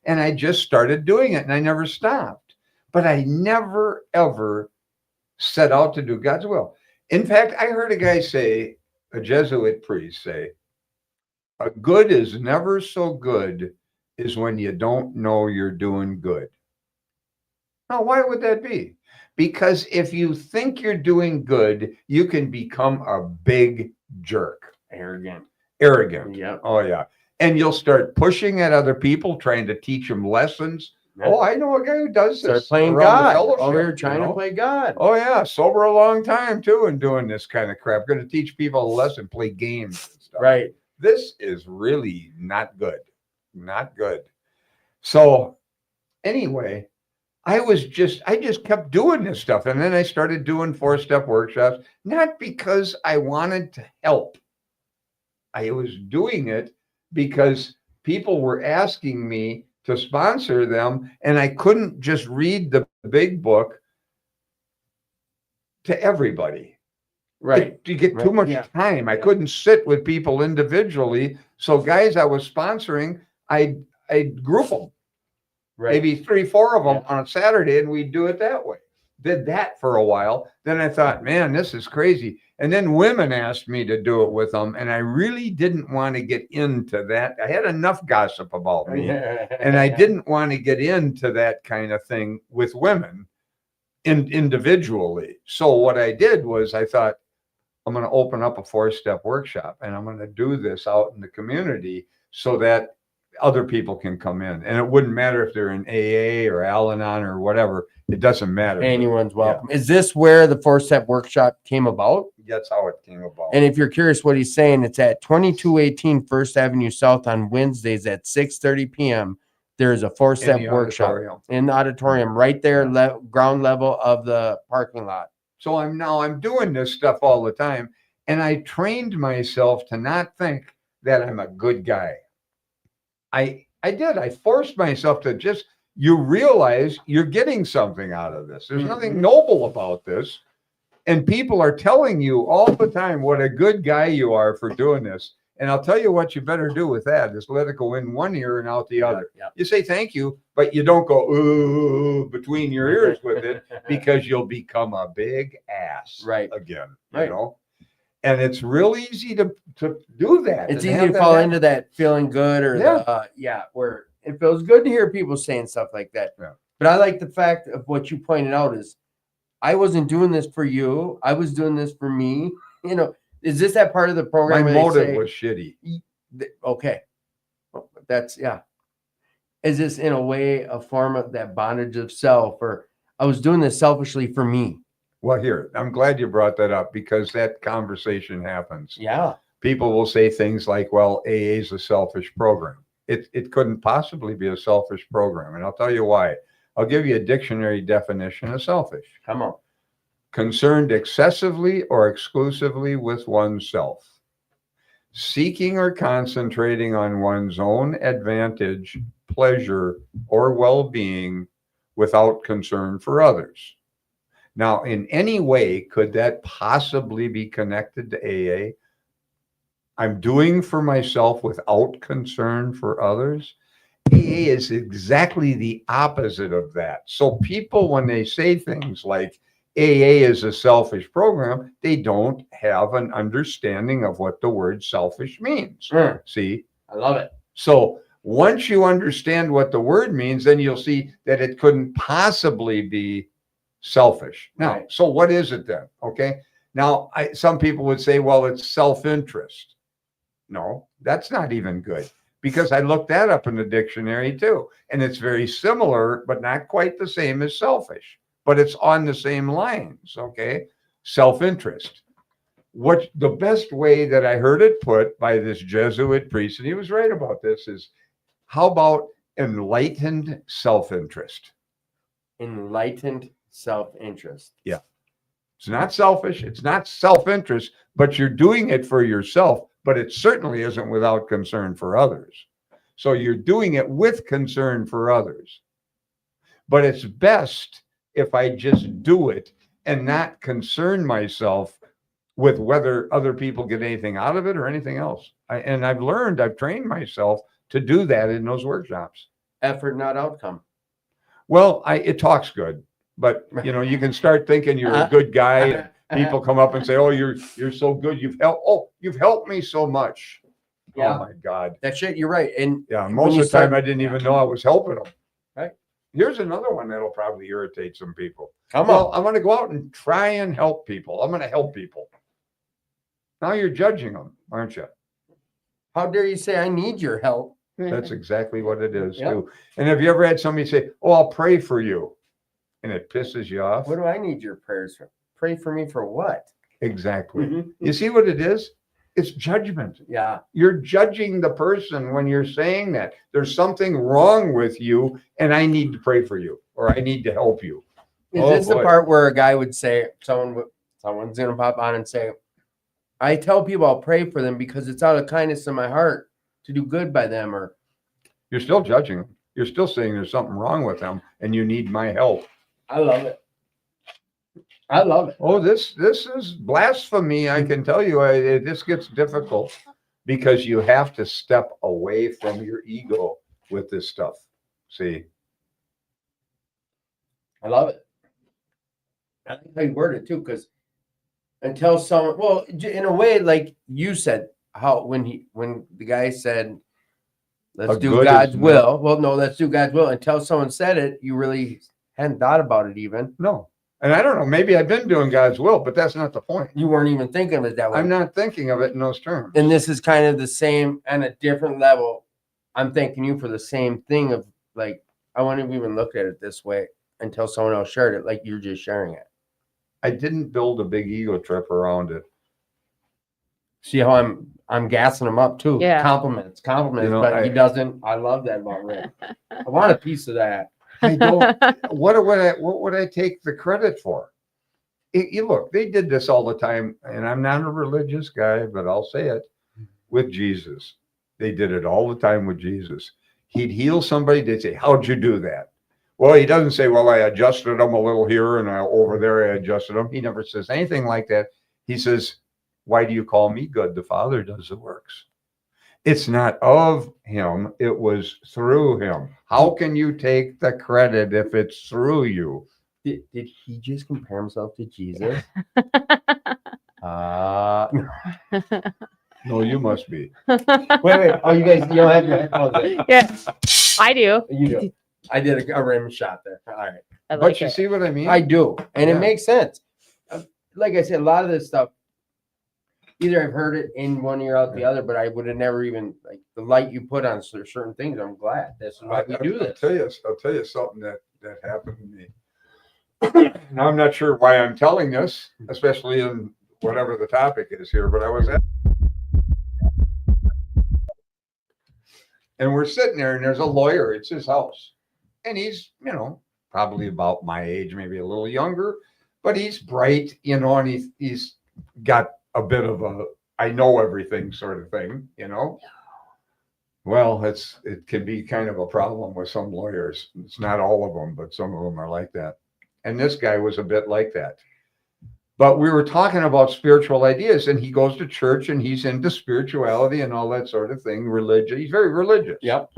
And I just started doing it and I never stopped. but I never, ever set out to do God's will. In fact, I heard a guy say, a Jesuit priest say, a good is never so good as when you don't know you're doing good. Now, why would that be? Because if you think you're doing good, you can become a big jerk. Arrogant. Yep. Oh, yeah. And you'll start pushing at other people, trying to teach them lessons. Yep. Oh, I know a guy who does this. Start playing God. Over here trying to play God. Oh, yeah. Sober a long time, too, and doing this kind of crap. Going to teach people a lesson, play games and stuff. Right. This is really not good. Not good. So, anyway, I just kept doing this stuff. And then I started doing 4-step workshops, not because I wanted to help. I was doing it because people were asking me to sponsor them, and I couldn't just read the big book to everybody. Right. You get too much time. I couldn't sit with people individually. So guys I was sponsoring, I'd group them. Right. Maybe 3-4 of them on a Saturday, and we'd do it that way. Did that for a while. Then I thought, man, this is crazy. And then women asked me to do it with them, and I really didn't want to get into that. I had enough gossip about me, and I didn't want to get into that kind of thing with women individually. So what I did was I thought, I'm going to open up a 4-step workshop, and I'm going to do this out in the community so that other people can come in. And it wouldn't matter if they're in AA or Al-Anon or whatever. It doesn't matter. Anyone's welcome. Yeah. Is this where the 4-step workshop came about? That's how it came about. And if you're curious what he's saying, it's at 2218 First Avenue South on Wednesdays at 6:30 p.m. There's a 4-step workshop in the auditorium right there, ground level of the parking lot. So I'm doing this stuff all the time. And I trained myself to not think that I'm a good guy. I did. I forced myself to just, you realize you're getting something out of this. There's nothing noble about this. And people are telling you all the time what a good guy you are for doing this. And I'll tell you what you better do with that is let it go in one ear and out the other. Yeah. You say thank you, but you don't go ooh between your ears with it because you'll become a big ass again. You know? And it's real easy to do that. It's easy to fall into that feeling good or where it feels good to hear people saying stuff like that. Yeah. But I like the fact of what you pointed out is I wasn't doing this for you. I was doing this for me. You know, is this that part of the program? My motive was shitty. Okay. That's Is this in a way a form of that bondage of self, or I was doing this selfishly for me? Well, here, I'm glad you brought that up because that conversation happens. Yeah. People will say things like, well, AA is a selfish program. It couldn't possibly be a selfish program. And I'll tell you why. I'll give you a dictionary definition of selfish. Come on. Concerned excessively or exclusively with oneself. Seeking or concentrating on one's own advantage, pleasure, or well-being without concern for others. Now, in any way, could that possibly be connected to AA? I'm doing for myself without concern for others. AA is exactly the opposite of that. So people, when they say things like AA is a selfish program, they don't have an understanding of what the word selfish means. See? I love it. So once you understand what the word means, then you'll see that it couldn't possibly be selfish. Now, so what is it then? Okay. Now, some people would say, well, it's self-interest. No, that's not even good because I looked that up in the dictionary too. And it's very similar, but not quite the same as selfish, but it's on the same lines. Okay. Self-interest. What the best way that I heard it put by this Jesuit priest, and he was right about this, is how about enlightened self-interest? Enlightened self-interest. Yeah. It's not selfish. It's not self-interest, but you're doing it for yourself, but it certainly isn't without concern for others. So you're doing it with concern for others. But it's best if I just do it and not concern myself with whether other people get anything out of it or anything else. I've trained myself to do that in those workshops. Effort, not outcome. Well, it talks good, but you can start thinking you're a good guy, and people come up and say, "Oh, you're so good. You've helped me so much." Yeah. Oh my God. That shit, you're right. And Yeah, most of the time I didn't even know I was helping them. Right. Here's another one that'll probably irritate some people. Come on. I'm going to go out and try and help people. I'm going to help people. Now you're judging them, aren't you? How dare you say I need your help? That's exactly what it is, Yep. too. And have you ever had somebody say, "Oh, I'll pray for you," and it pisses you off? What do I need your prayers for? Pray for me for what? Exactly. Mhm. You see what it is? It's judgment. Yeah. You're judging the person when you're saying that. There's something wrong with you, and I need to pray for you, or I need to help you. Is this the part where a guy would say, someone's going to pop on and say, I tell people I'll pray for them because it's out of kindness in my heart to do good by them, or You're still judging them. You're still saying there's something wrong with them and you need my help. I love it. I love it. Oh, this is blasphemy. I can tell you, this gets difficult because you have to step away from your ego with this stuff. See, I love it. I like how you word it too, because until someone, well, in a way, like you said, how when the guy said, "Let's do God's will." Well, no, let's do God's will. Until someone said it, you really hadn't thought about it even. no. And I don't know, maybe I've been doing God's will, but that's not the point. You weren't even thinking of it that way. I'm not thinking of it in those terms. And this is kind of the same on a different level. I'm thanking you for the same thing of like, I wouldn't even look at it this way until someone else shared it, like you're just sharing it. I didn't build a big ego trip around it. See how I'm gassing him up too. Yeah. Compliments, but he doesn't. I love that about Rick. I want a piece of that. I don't. What would I take the credit for? You look, they did this all the time, and I'm not a religious guy, but I'll say it. With Jesus, they did it all the time with Jesus. He'd heal somebody. They'd say, "How'd you do that?" Well, he doesn't say, "Well, I adjusted them a little here and over there I adjusted them." He never says anything like that. He says, "Why do you call me good? The Father does the works." It's not of him. It was through him. How can you take the credit if it's through you? Did he just compare himself to Jesus? No, you must be. Wait. Oh, you guys, you don't have your headphones in. Yeah, I do. You do. I did a rim shot there. All right. I like But you it. see what I mean? I do. And Yeah. it makes sense. Like I said, a lot of this stuff, either I've heard it in one ear out the other, but I would have never even, like the light you put on certain things, I'm glad. This is why we do this. I'll tell you something that happened to me. Now, I'm not sure why I'm telling this, especially in whatever the topic is here, but I was at, and we're sitting there, and there's a lawyer. It's his house, and he's, probably about my age, maybe a little younger, but he's bright, and he's got a bit of a I know everything sort of thing, Well, it can be kind of a problem with some lawyers. It's not all of them, but some of them are like that. And this guy was a bit like that. But we were talking about spiritual ideas, and he goes to church, and he's into spirituality and all that sort of thing, religion. He's very religious. Yep.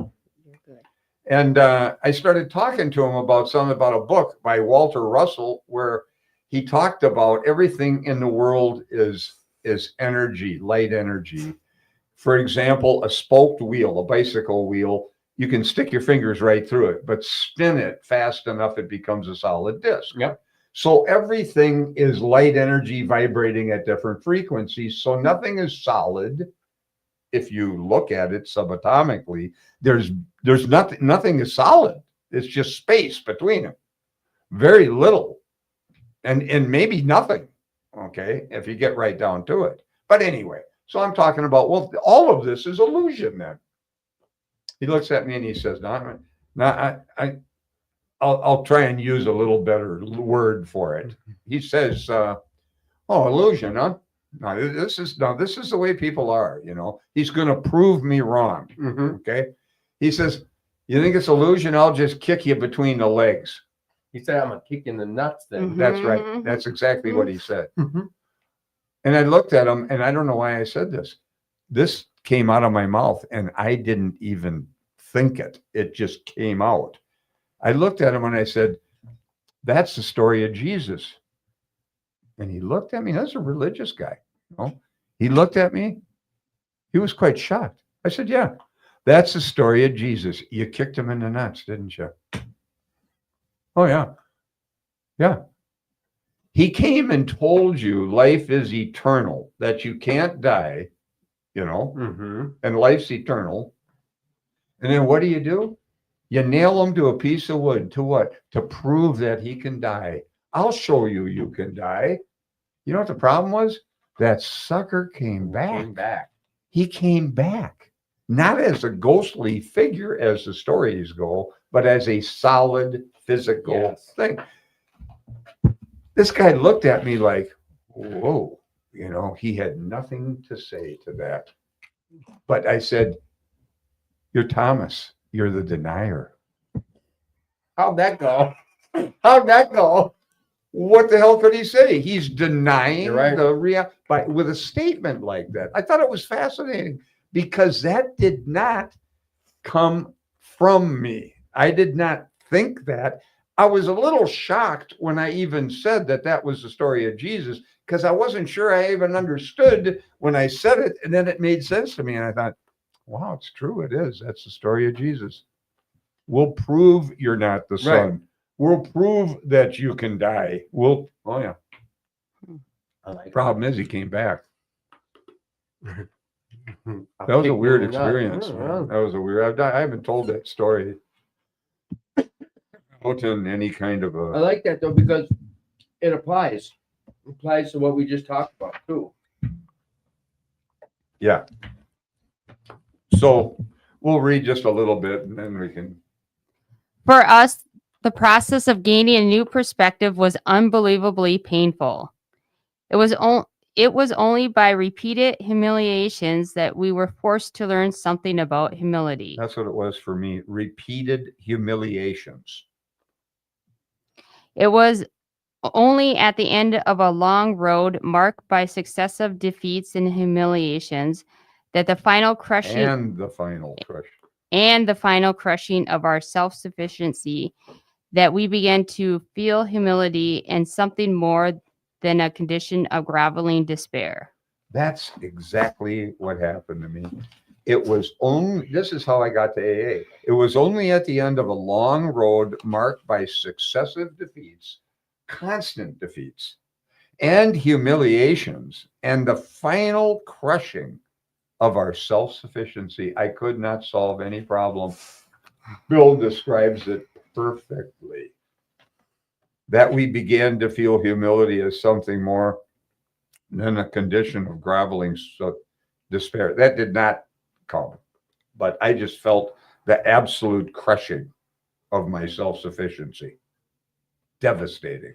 And I started talking to him about a book by Walter Russell, where he talked about everything in the world is energy, light energy. For example, a spoked wheel, a bicycle wheel, you can stick your fingers right through it, but spin it fast enough, it becomes a solid disc. Yep. So everything is light energy vibrating at different frequencies. So nothing is solid. If you look at it subatomically, there's nothing is solid. It's just space between them. Very little. And maybe nothing. Okay, if you get right down to it. But anyway, so I'm talking about, well, all of this is illusion then. He looks at me and he says, no, I'll try and use a little better word for it. He says, illusion, huh? No, this is the way people are, He's going to prove me wrong. Mm-hmm. Okay. He says, you think it's illusion? I'll just kick you between the legs. He said, I'm going to kick you in the nuts then. Mhm. That's right. That's exactly what he said. Mm-hmm. And I looked at him, and I don't know why I said this. This came out of my mouth, and I didn't even think it. It just came out. I looked at him and I said, that's the story of Jesus. And he looked at me. That's a religious guy. You know? He looked at me. He was quite shocked. I said, yeah, that's the story of Jesus. You kicked him in the nuts, didn't you? Oh, yeah. Yeah. He came and told you life is eternal, that you can't die, you know, and life's eternal. And then what do? You nail him to a piece of wood. To what? To prove that he can die. I'll show you you can die. You know what the problem was? That sucker came back. He came back. Not as a ghostly figure, as the stories go, but as a solid physical thing. This guy looked at me like, whoa, you know, he had nothing to say to that. But I said, you're Thomas. You're the denier. How'd that go? How'd that go? What the hell could he say? He's denying the reality with a statement like that. I thought it was fascinating because that did not come from me. I did not think that. I was a little shocked when I even said that that was the story of Jesus, because I wasn't sure I even understood when I said it. And then it made sense to me. And I thought, wow, it's true. It is. That's the story of Jesus. We'll prove you're not the son. Right. We'll prove that you can die. Oh, yeah. Problem is, he came back. That was a weird experience. That was a weird. I haven't told that story out in any kind of a. I like that though, because it applies. It applies to what we just talked about too. Yeah. So we'll read just a little bit, and then we can. For us, the process of gaining a new perspective was unbelievably painful. It was only by repeated humiliations that we were forced to learn something about humility. That's what it was for me. Repeated humiliations. It was only at the end of a long road marked by successive defeats and humiliations that the final crushing and the final crushing of our self-sufficiency that we began to feel humility and something more than a condition of groveling despair. That's exactly what happened to me. It was only, this is how I got to AA. It was only at the end of a long road marked by successive defeats, constant defeats, and humiliations, and the final crushing of our self-sufficiency. I could not solve any problem. Bill describes it perfectly. That we began to feel humility as something more than a condition of groveling despair. That did not come, but I just felt the absolute crushing of my self-sufficiency. Devastating.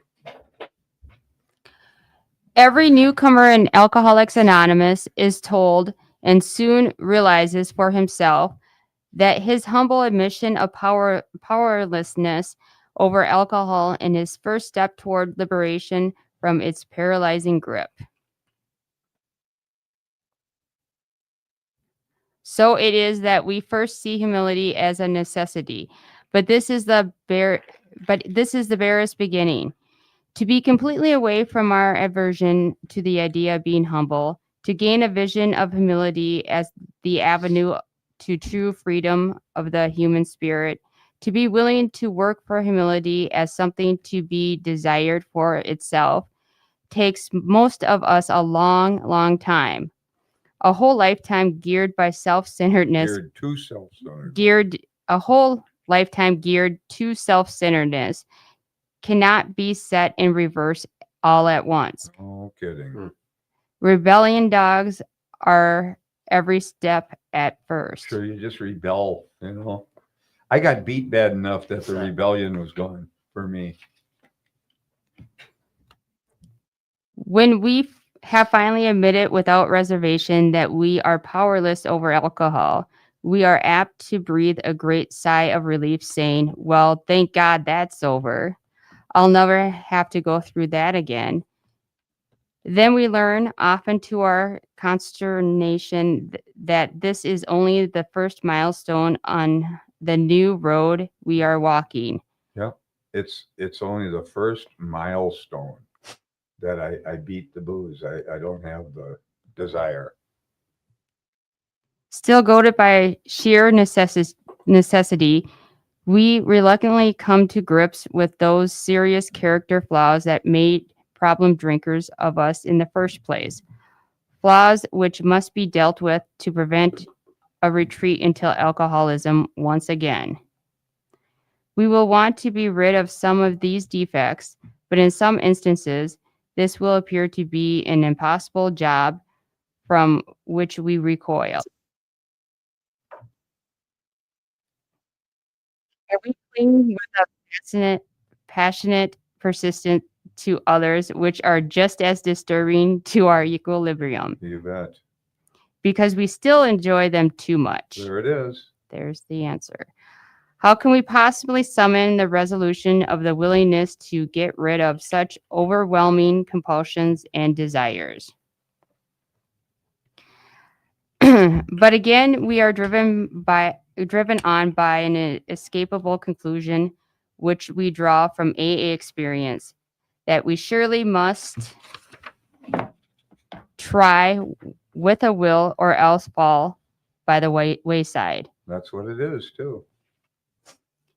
Every newcomer in Alcoholics Anonymous is told and soon realizes for himself that his humble admission of powerlessness over alcohol and his first step toward liberation from its paralyzing grip. So it is that we first see humility as a necessity, but this is the barest beginning. To be completely away from our aversion to the idea of being humble, to gain a vision of humility as the avenue to true freedom of the human spirit, to be willing to work for humility as something to be desired for itself, takes most of us a long, long time. A whole lifetime geared by self-centeredness. A whole lifetime geared to self-centeredness cannot be set in reverse all at once. Oh, kidding. Rebellion dogs are every step at first. Sure, you just rebel, you know. I got beat bad enough that the rebellion was gone for me. When we have finally admitted without reservation that we are powerless over alcohol, we are apt to breathe a great sigh of relief, saying, well, thank God that's over. I'll never have to go through that again. Then we learn, often to our consternation, that this is only the first milestone on the new road we are walking. it's only the first milestone that I beat the booze. I don't have the desire. Still goaded by sheer necessity, we reluctantly come to grips with those serious character flaws that made problem drinkers of us in the first place. Flaws which must be dealt with to prevent a retreat into alcoholism once again. We will want to be rid of some of these defects, but in some instances, this will appear to be an impossible job from which we recoil. Are we clinging with a passionate persistent to others, which are just as disturbing to our equilibrium, You bet. because we still enjoy them too much? There it is. There's the answer. How can we possibly summon the resolution of the willingness to get rid of such overwhelming compulsions and desires? But again, we are driven on by an inescapable conclusion, which we draw from AA experience, that we surely must try with a will or else fall by the wayside. That's what it is too.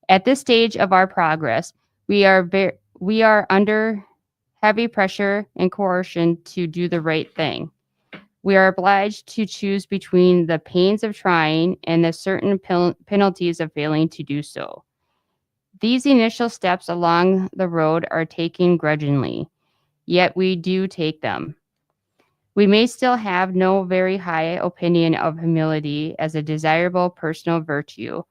At this stage of our progress, we are under heavy pressure and coercion to do the right thing. We are obliged to choose between the pains of trying and the certain penalties of failing to do so. These initial steps along the road are taken grudgingly, yet we do take them. We may still have no very high opinion of humility as a desirable personal virtue,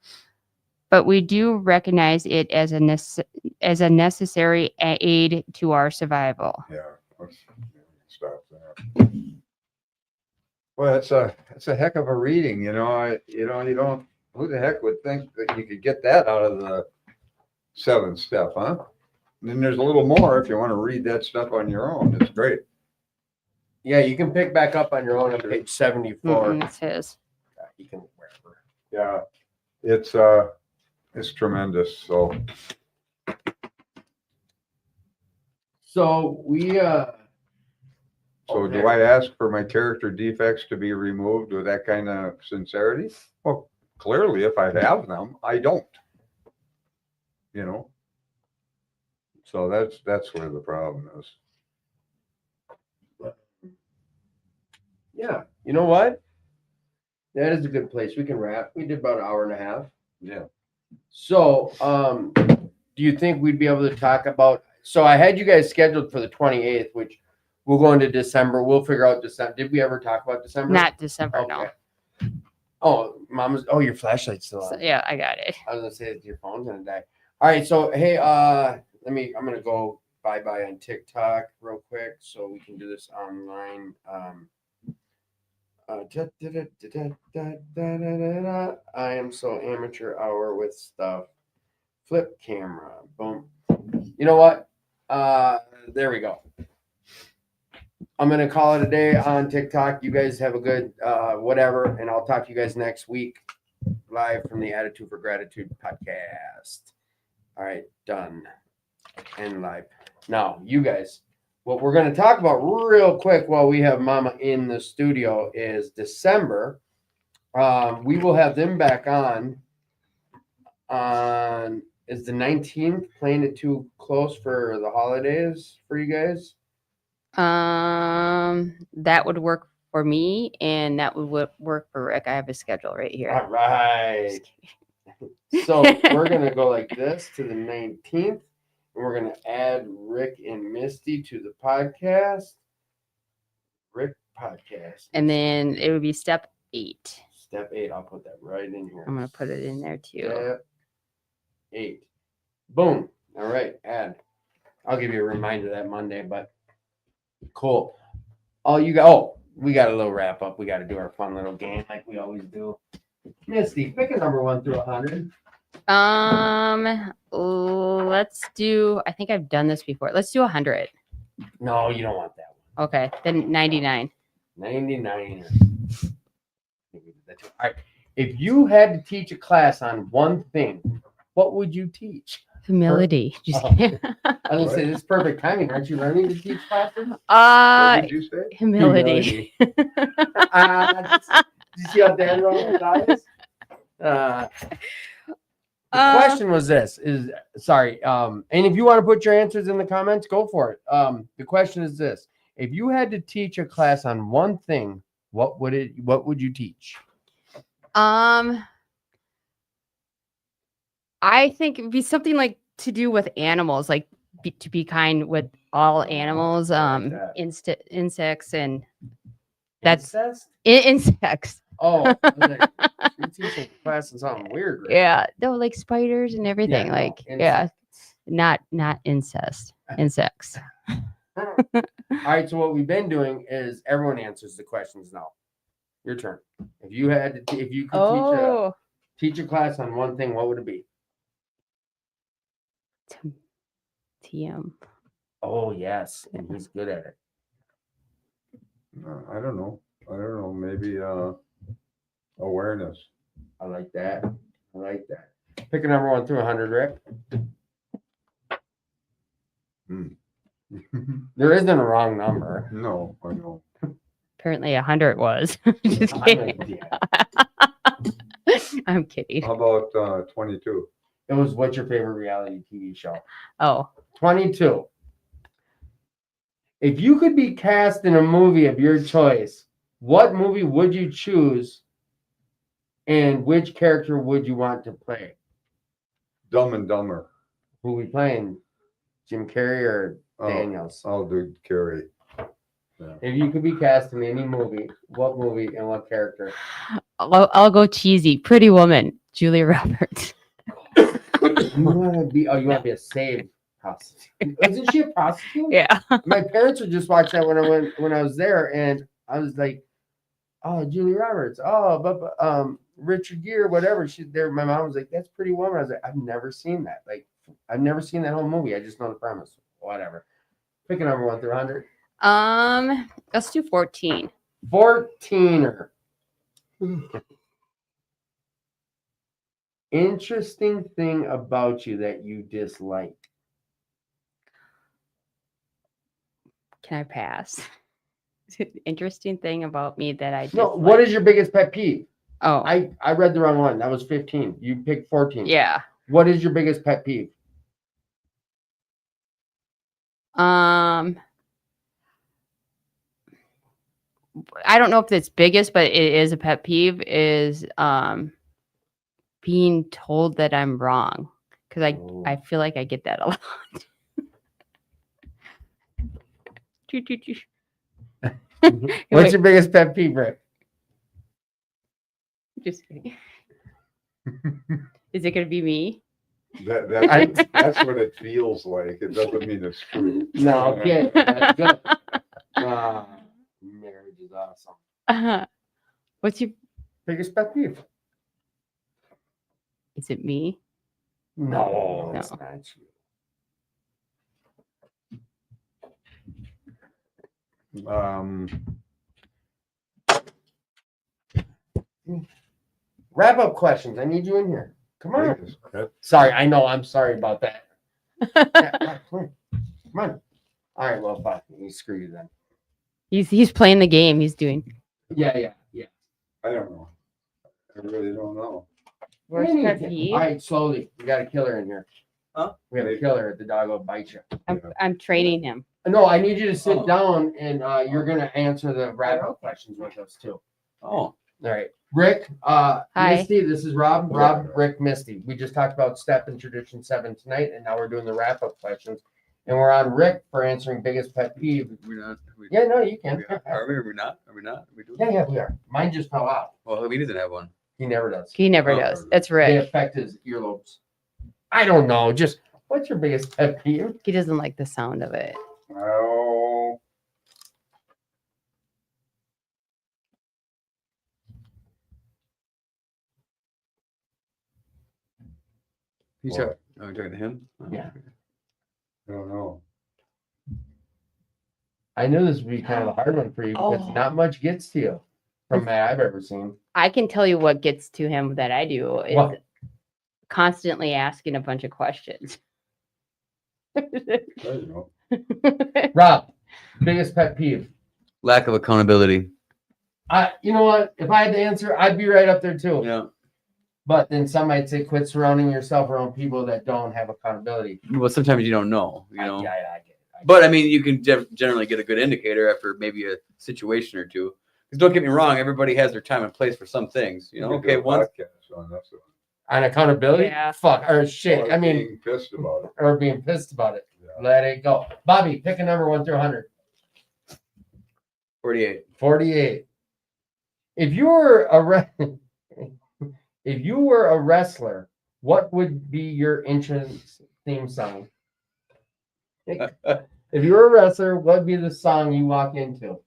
but we do recognize it as a necessary aid to our survival. Yeah. Let's stop there. Well, it's a heck of a reading, you don't. Who the heck would think that you could get that out of the 7th step, huh? And then there's a little more if you want to read that stuff on your own. It's great. Yeah, you can pick back up on your own on page 74. It's his. You can wherever. Yeah, it's tremendous. So we So do I ask for my character defects to be removed with that kind of sincerity? Well, clearly, if I have them, I don't. So that's where the problem is. Yeah, you know what? That is a good place. We can wrap. We did about an hour and a half. Yeah. So, do you think we'd be able to talk about? So I had you guys scheduled for the 28th, which we'll go into December. We'll figure out December. Did we ever talk about December? Not December, no. Oh, Mama's. Oh, your flashlight's still on. So, yeah, I got it. I was gonna say your phone's gonna die. All right, so hey, I'm gonna go bye on TikTok real quick so we can do this online. I am so amateur hour with stuff. Flip camera. Boom. You know what? There we go. I'm going to call it a day on TikTok. You guys have a good whatever, and I'll talk to you guys next week live from the Attitude for Gratitude podcast. All right, done. And live. Now, you guys, what we're going to talk about real quick while we have Mama in the studio is December. We will have them back on is the 19th. Playing it too close for the holidays for you guys? That would work for me, and that would work for Rick. I have a schedule right here. All right. So we're going to go like this to the 19th, and we're going to add Rick and Misty to the podcast. Rick podcast. And then it would be step 8. Step 8. I'll put that right in here. I'm going to put it in there too. Step 8. Boom. All right. Add. I'll give you a reminder that Monday, but cool. We got a little wrap up. We got to do our fun little game like we always do. Misty, pick a number 1 through 100. Let's do, I think I've done this before. Let's do 100. No, you don't want that one. Okay, then 99. 99. All right. If you had to teach a class on one thing, what would you teach? Humility. Just Oh. kidding. I was gonna say this is perfect timing. Aren't you learning to teach classes? What did you say? Humility. Did you see how Dan rolled his eyes? The question was this: and if you want to put your answers in the comments, go for it. The question is this: if you had to teach a class on one thing, what would you teach? I think it'd be something like to do with animals, like to be kind with all animals, I like that. insects, and that's Incest? insects. Oh, I was like, you're teaching a class on something weird, right? Yeah, no, like spiders and everything. Yeah, no, like, yeah, not incest, insects. All right, so what we've been doing is everyone answers the questions now. Your turn. If you could teach a class on one thing, what would it be? TM. Oh yes, and he's good at it. I don't know. Maybe awareness. I like that. Pick a number 1 through 100, Rick. There isn't a wrong number. No, I know. Apparently 100 was. Just kidding. I'm kidding. How about 22? It was what's your favorite reality TV show? Oh. 22. If you could be cast in a movie of your choice, what movie would you choose and which character would you want to play? Dumb and Dumber. Who we playing? Jim Carrey or Daniels? I'll do Carrey. Yeah. If you could be cast in any movie, what movie and what character? I'll go cheesy. Pretty Woman, Julia Roberts. You want to be a saved prostitute? Isn't she a prostitute? Yeah. My parents would just watch that when I was there, and I was like, "Oh, Julia Roberts. Oh, but Richard Gere, whatever." She's there. My mom was like, "That's Pretty Woman." I was like, "I've never seen that. Like, I've never seen that whole movie. I just know the premise. Whatever." Pick a number 1 through 100. Let's do 14. 14er. Interesting thing about you that you dislike. Can I pass? Interesting thing about me that I dislike. No, what is your biggest pet peeve? Oh, I read the wrong one. That was 15. You picked 14. yeah. What is your biggest pet peeve? I don't know if it's biggest, but it is a pet peeve, is being told that I'm wrong, because I feel like I get that a lot. What's your biggest pet peeve, Rick? Just kidding. Is it going to be me? That's what it feels like. It doesn't mean it's true. No, okay. That's good. Marriage is awesome. What's your biggest pet peeve? Is it me? No, it's not you. Wrap up questions. I need you in here. Come on. Sorry, I know. I'm sorry about that. Come on. All right, well, fine. Screw you then. He's playing the game. He's doing. Yeah. I don't know. I really don't know. Worst pet peeve? All right, slowly. We got a killer in here. Huh? We have a killer. The dog will bite you. I'm training him. No, I need you to sit down, and you're going to answer the wrap-up questions with us, too. Oh. All right. Rick, Hi. Misty, this is Rob. Rob, Rick, Misty. We just talked about Step and Tradition 7 tonight, and now we're doing the wrap-up questions. And we're on Rick for answering biggest pet peeve. We're not. Yeah, no, you can. Are we? Are we not? Are we not? Are we doing? Yeah, we are. Mine just fell out. Well, we didn't have one. He never does. He never does. That's They Rick. affect his earlobes. I don't know. Just what's your biggest pet peeve? He doesn't like the sound of it. Oh. You said, oh, you're talking to him? Oh, Yeah. okay. I don't know. I knew this would be kind of a hard one for you because Oh. not much gets to you from that I've ever seen. I can tell you what gets to him that I do is What? constantly asking a bunch of questions. There you go. Rob, biggest pet peeve. Lack of accountability. You know what? If I had to answer, I'd be right up there too. Yeah. But then some might say quit surrounding yourself around people that don't have accountability. Well, sometimes you don't know, you know. I get it. But I mean, you can generally get a good indicator after maybe a situation or two. Because don't get me wrong, everybody has their time and place for some things. You know, We could do okay, a one. podcast on this one. On accountability? Yeah. Fuck. Or shit. Or I mean, being pissed about it. or being pissed about it. Yeah. Let it go. Bobby, pick a number 1 through 100. 48. 48. If you were a wrestler, what would be your entrance theme song? If you were a wrestler, what would be the song you walk into?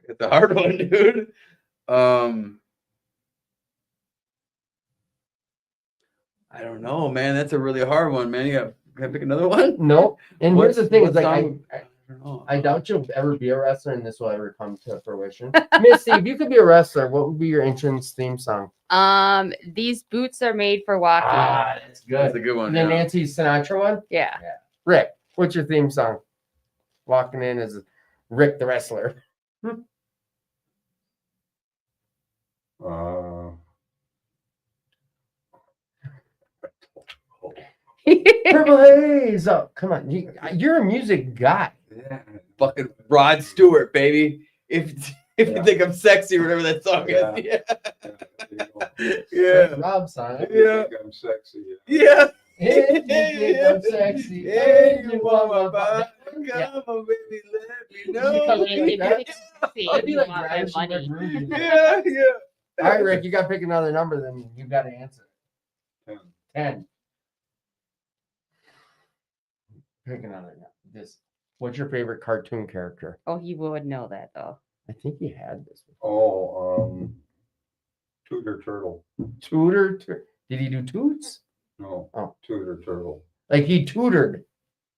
It's a hard one, dude. I don't know, man. That's a really hard one, man. Can I pick another one? No. And here's the thing: what is like song? I don't know. I doubt you'll ever be a wrestler, and this will ever come to fruition. Misty, if you could be a wrestler, what would be your entrance theme song? These boots are made for walking. That's good. That's a good one. And then Yeah. Nancy Sinatra one. Yeah. Rick, what's your theme song? Walking in as Rick the wrestler. Triple A's. Oh, come on. You're a music guy. Yeah. Fucking Rod Stewart, baby. If you think I'm sexy or whatever that song Yeah. is. Yeah. Yeah. Yeah. Rob song. Yeah. I'm sexy. Yeah. If you think I'm sexy, Hey, and you want my body. Come on, baby, let me Because know. I'd be like my Graves from money. McGrudy. Yeah, yeah. All right, Rick, you got to pick another number, then you got to answer. 10. 10. Pick another number. What's your favorite cartoon character? Oh, he would know that though. I think you had this one. Oh, Tudor Turtle. Did he do toots? No. Oh. Tudor Turtle. Like he tutored.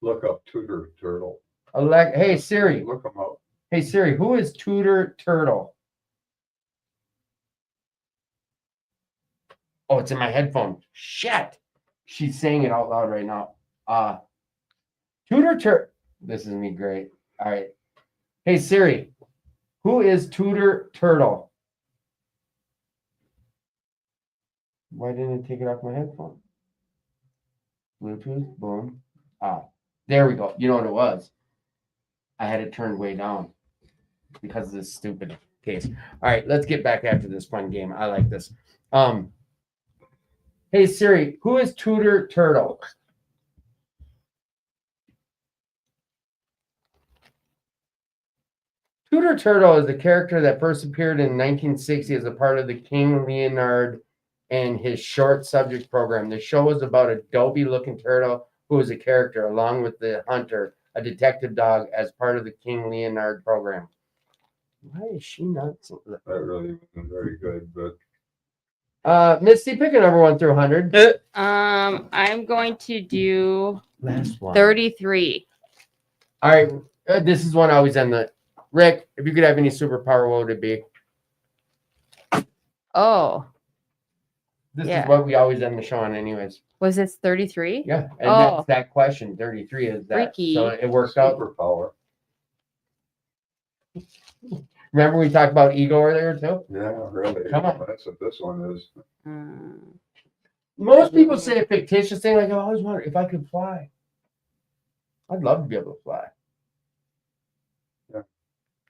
Look up Tudor Turtle. Hey Siri. Look him up. Hey Siri, who is Tudor Turtle? Oh, it's in my headphone. Shit. She's saying it out loud right now. Tudor Turtle. This is gonna be great. All right. Hey Siri, who is Tudor Turtle? Why didn't it take it off my headphone? Bluetooth, boom. There we go. You know what it was? I had it turned way down because of this stupid case. All right, let's get back after this fun game. I like this. Hey Siri, who is Tudor Turtle? Tudor Turtle is a character that first appeared in 1960 as a part of the King Leonard and his short subject program. The show was about a dopey-looking turtle who was a character, along with the hunter, a detective dog, as part of the King Leonard program. Why is she not? That really wasn't very good, but Misty, pick a number 1 through 100. I'm going to do Last one. 33. All right, this is one I always end the. Rick, if you could have any superpower, what would it be? Oh, This Yeah. is what we always end the show on, anyways. was this 33? Yeah, and Oh. that's that question. 33 is that. Freaky. So it works out. superpower. Remember we talked about ego earlier too? Yeah, really. Come on. That's what this one is. Most people say a fictitious thing like, I always wondered if I could fly. I'd love to be able to fly.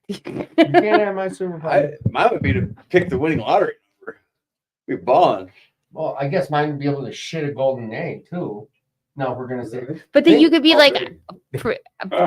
You can't have my superpower. Mine would be to pick the winning lottery number. We're balling. Well, I guess mine would be able to shit a golden egg too. No, we're gonna say But then you could be How like, big?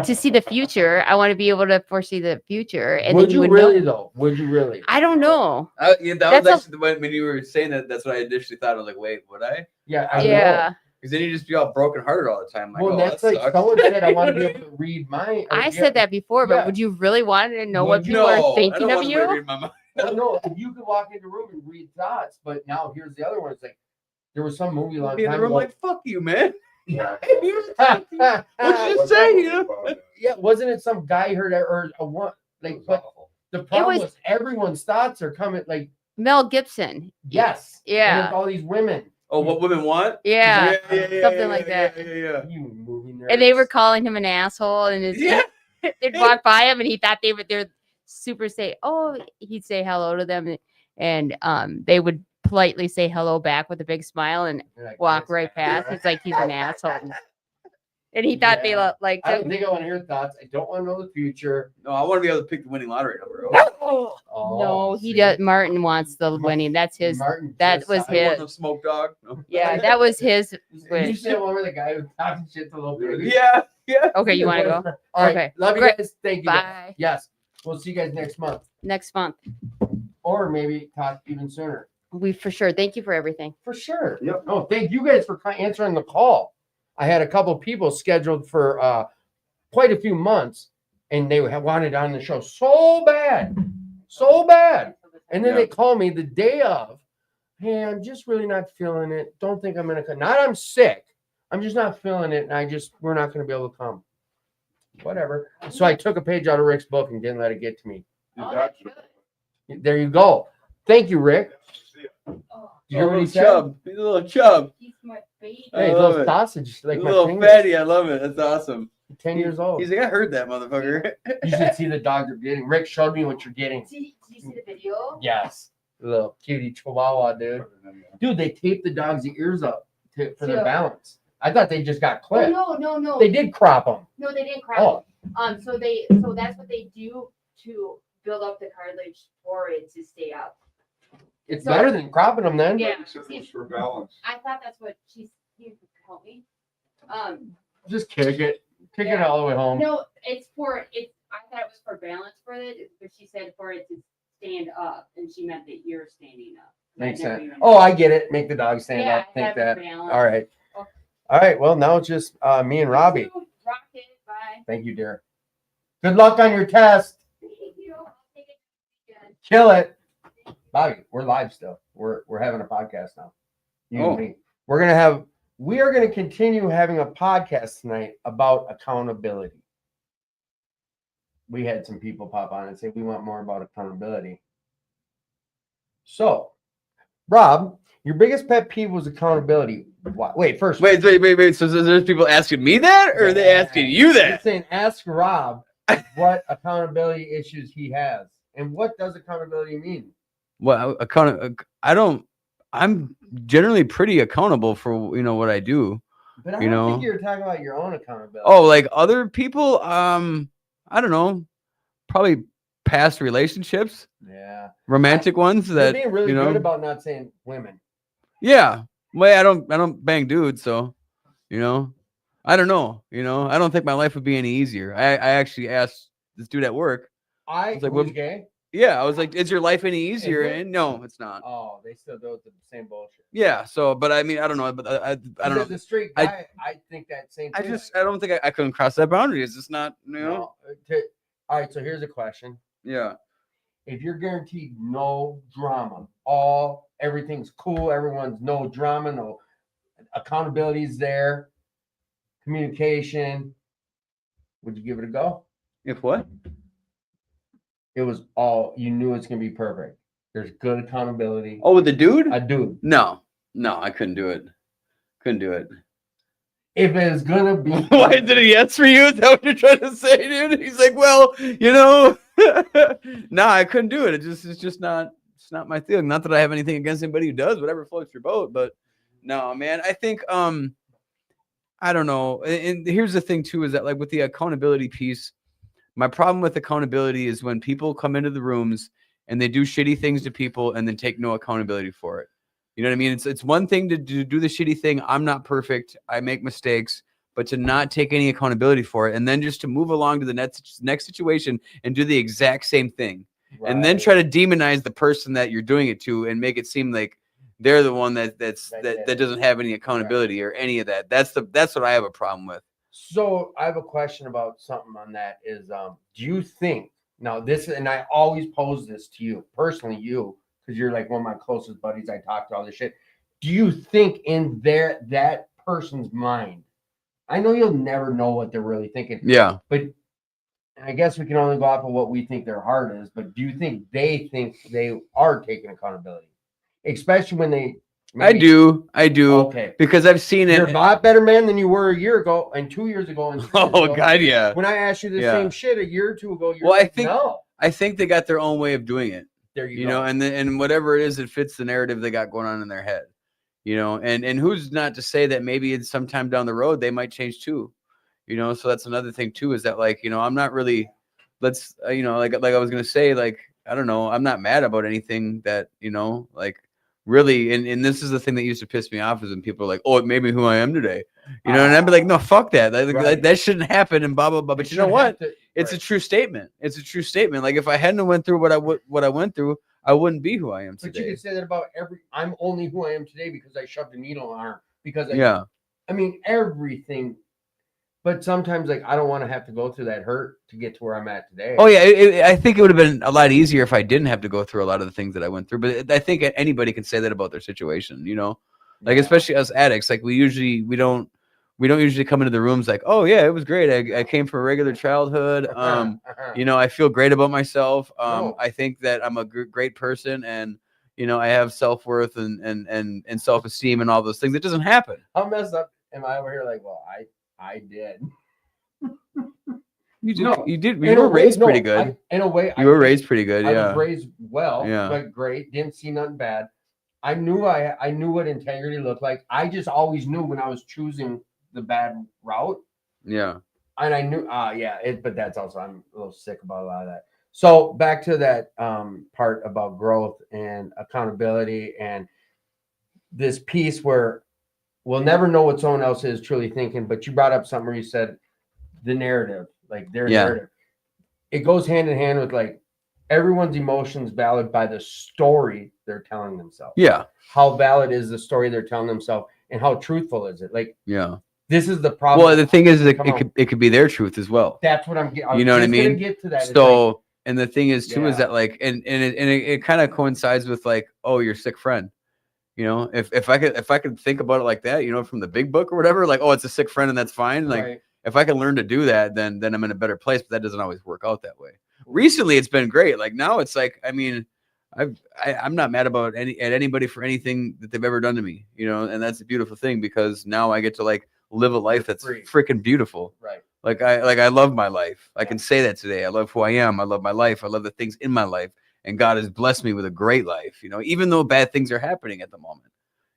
to see the future. I want to be able to foresee the future, and would then you would really know. though? Would you really? I don't know. Yeah, that That's was actually when you were saying that. That's what I initially thought. I was like, wait, would I? Yeah, I know. Yeah, Because then you just be all broken hearted all the time. Like, Well, oh, that's that like sucks. someone said I want to be able to read my. I said that before, but Yeah. would you really want to know Would what you? people No, are I thinking don't of want somebody you? reading my mind. Well, no, if you could walk into a room and read thoughts, but now here's the other one. It's like there was some movie a long Be in the time room ago. like, fuck you, man. Yeah. What'd you say? You know? Yeah, wasn't it some guy heard or a one like? But the problem was everyone's thoughts are coming like Mel Gibson. yes, Yeah. and it's all these women. Oh, what women want? Yeah, something like that. Yeah. You movie nerds. And they were calling him an asshole, and they'd walk by him, and he thought they're super say, oh, he'd say hello to them, and they would politely say hello back with a big smile and Like, walk yes. right past. It's like he's an asshole, and he thought they liked I don't him. think I want to hear thoughts. I don't want to know the future. No, I want to be able to pick the winning lottery number. Oh, No, he see? does. Martin wants the winning. That's his. Martin that just was signed I his. want a smoke dog. No. Yeah, that was his Did you wish. see that one where the guy was talking shit to little baby? Yeah. Okay, you want to go? All right. Okay. Love you Great. guys. Thank you. guys. Bye. Yes. We'll see you guys next month. Next month. Or maybe talk even sooner. We for sure. Thank you for everything. For sure. Yep. No, thank you guys for answering the call. I had a couple people scheduled for quite a few months, and they wanted on the show so bad. And then they call me the day of, hey, I'm just really not feeling it. Don't think I'm going to come. Not I'm sick. I'm just not feeling it, and we're not going to be able to come. Whatever. So I took a page out of Rick's book and didn't let it get to me. There you go. Thank you, Rick. Did you hear what he said? Chub. He's a little chub. He's my baby. I Hey, love little it. sausage, like a my little fingers. fatty. I love it. That's awesome. 10 years old. He's like, I heard that motherfucker. You should see the dog you're getting. Rick showed me what you're getting. Did you see the video? Yes. Little cutie chihuahua, dude. Dude, they taped the dog's ears up for their Yeah. balance. I thought they just got clipped. Oh, no. They did crop them. No, they didn't crop Oh. them. So that's what they do to build up the cartilage for it to stay up. It's So- better than cropping them then. Yeah. For balance. I thought that's what you help me. Just kick it. Kick it Yeah. all the way home. No, I thought it was for balance for it, but she said for it to stand up, and she meant that you're standing up. Makes I never sense. even- Oh, I get it. Make the dog stand Yeah, up. Think have that. balance. All right. Okay. All right. Well, now it's just me and Robbie. Rock it. Bye. Thank you, dear. Good luck on your test. Thank you. I'll take it again. Kill it. Bobby, we're live still. We're having a podcast now. You and me. We are gonna continue having a podcast tonight about accountability. We had some people pop on and say we want more about accountability. So, Rob, your biggest pet peeve was accountability. Wait, first. Wait. So there's people asking me that, or are they asking you I'm that? saying ask Rob what accountability issues he has. And what does accountability mean? Well, I'm generally pretty accountable for what I do. But I You don't know. think you're talking about your own accountability. Oh, like other people? I don't know. Probably past relationships, Yeah. romantic ones You're that being really you know. good about not saying women. Yeah. Well, I don't bang dudes, so I don't know. I don't think my life would be any easier. I actually asked this dude at work. I It's like, who's what- gay? Yeah, I was like, "Is your life any easier?" it? And no, it's not. Oh, they still do it the same bullshit. Yeah. So, but I mean, I don't know. But I don't know. The straight I- guy, I think that same thing. I don't think I couldn't cross that boundary. It's just not. No. All right, so here's a question. Yeah. If you're guaranteed no drama, everything's cool, everyone's no drama, no accountability's there, communication, would you give it a go? If what? It was you knew it's gonna be perfect. There's good accountability. Oh, with the dude? A dude. No, I couldn't do it. Couldn't do it. If it's gonna be Why did he yes for you? Is that what you're trying to say, dude? He's like, well, no, I couldn't do it. It's just not. It's not my thing. Not that I have anything against anybody who does. Whatever floats your boat. But no, man. I think I don't know. And here's the thing too: is that like with the accountability piece, my problem with accountability is when people come into the rooms and they do shitty things to people and then take no accountability for it. You know what I mean? It's one thing to do the shitty thing. I'm not perfect. I make mistakes, but to not take any accountability for it and then just to move along to the next situation and do the exact same thing. And then try to demonize the person that you're doing it to and make it seem like they're the one that doesn't have any accountability or any of that. That's what I have a problem with. So I have a question about something on that is, do you think now this, and I always pose this to you personally, because you're like one of my closest buddies. I talk to all this shit. Do you think in that person's mind, I know you'll never know what they're really thinking. Yeah. But I guess we can only go off of what we think their heart is. But do you think they are taking accountability? Especially when they I do. Okay. Because I've seen You're a it. lot better man than you were a year ago, and 2 years ago, and 3 years Oh ago. God, yeah. When I asked you the Yeah. same shit a year or two ago, you're Well, like, no. I think they got their own way of doing it. There you You go. know, and whatever it is, it fits the narrative they got going on in their head. You know, and who's not to say that maybe it's sometime down the road they might change too. You know, so that's another thing too, is that like, you know, I'm not really, let's you know, like I was gonna say, like, I don't know, I'm not mad about anything that, you know, like really, and this is the thing that used to piss me off, is when people are like, oh, it made me who I am today. You know, and I'd be like, no, fuck that. Right. That shouldn't happen and blah blah blah. But It you know shouldn't what? have to- It's a right. true statement. It's a true statement. Like if I hadn't went through what I went through, I wouldn't be who I am But today. you can say that about I'm only who I am today because I shoved a needle in my arm. Because Yeah. I mean everything. But sometimes, like, I don't want to have to go through that hurt to get to where I'm at today. Oh yeah, I think it would have been a lot easier if I didn't have to go through a lot of the things that I went through. But I think anybody can say that about their situation, you know, like Yeah. especially us addicts. Like we don't usually come into the rooms like, oh yeah, it was great. I came from a regular childhood. You know, I feel great about myself. No. I think that I'm a great person, and you know, I have self-worth and self-esteem and all those things. It doesn't happen. How messed up am I over here? Like, well, I did. You did. No, You did. In You a were way, raised no, pretty good. in a way, You were raised pretty good. I Yeah. was raised well, Yeah. but great. Didn't see nothing bad. I knew what integrity looked like. I just always knew when I was choosing the bad route, Yeah. and I knew, but that's also, I'm a little sick about a lot of that. So back to that part about growth and accountability and this piece where we'll never know what someone else is truly thinking. But you brought up something where you said the narrative, like their Yeah. narrative. It goes hand in hand with like everyone's emotions valid by the story they're telling themselves. Yeah. How valid is the story they're telling themselves, and how truthful is it? Like, Yeah. this is the problem. Well, the thing is, Come on. it could be their truth as well. That's what I'm getting. You know what I mean? Get to that. It's So, like, and the thing is too, is Yeah. that like, and it kind of coincides with like, oh, your sick friend. You know, if I could think about it like that, you know, from the big book or whatever, like, oh, it's a sick friend and that's fine. Like, right. if I can learn to do that, then I'm in a better place. But that doesn't always work out that way. Recently, it's been great. Like now, it's like, I mean, I'm not mad about anybody for anything that they've ever done to me. You know, and that's a beautiful thing, because now I get to like live a life that's Free. freaking beautiful. Right. Like I love my life. I can say that today. I love who I am. I love my life. I love the things in my life. And God has blessed me with a great life, you know, even though bad things are happening at the moment.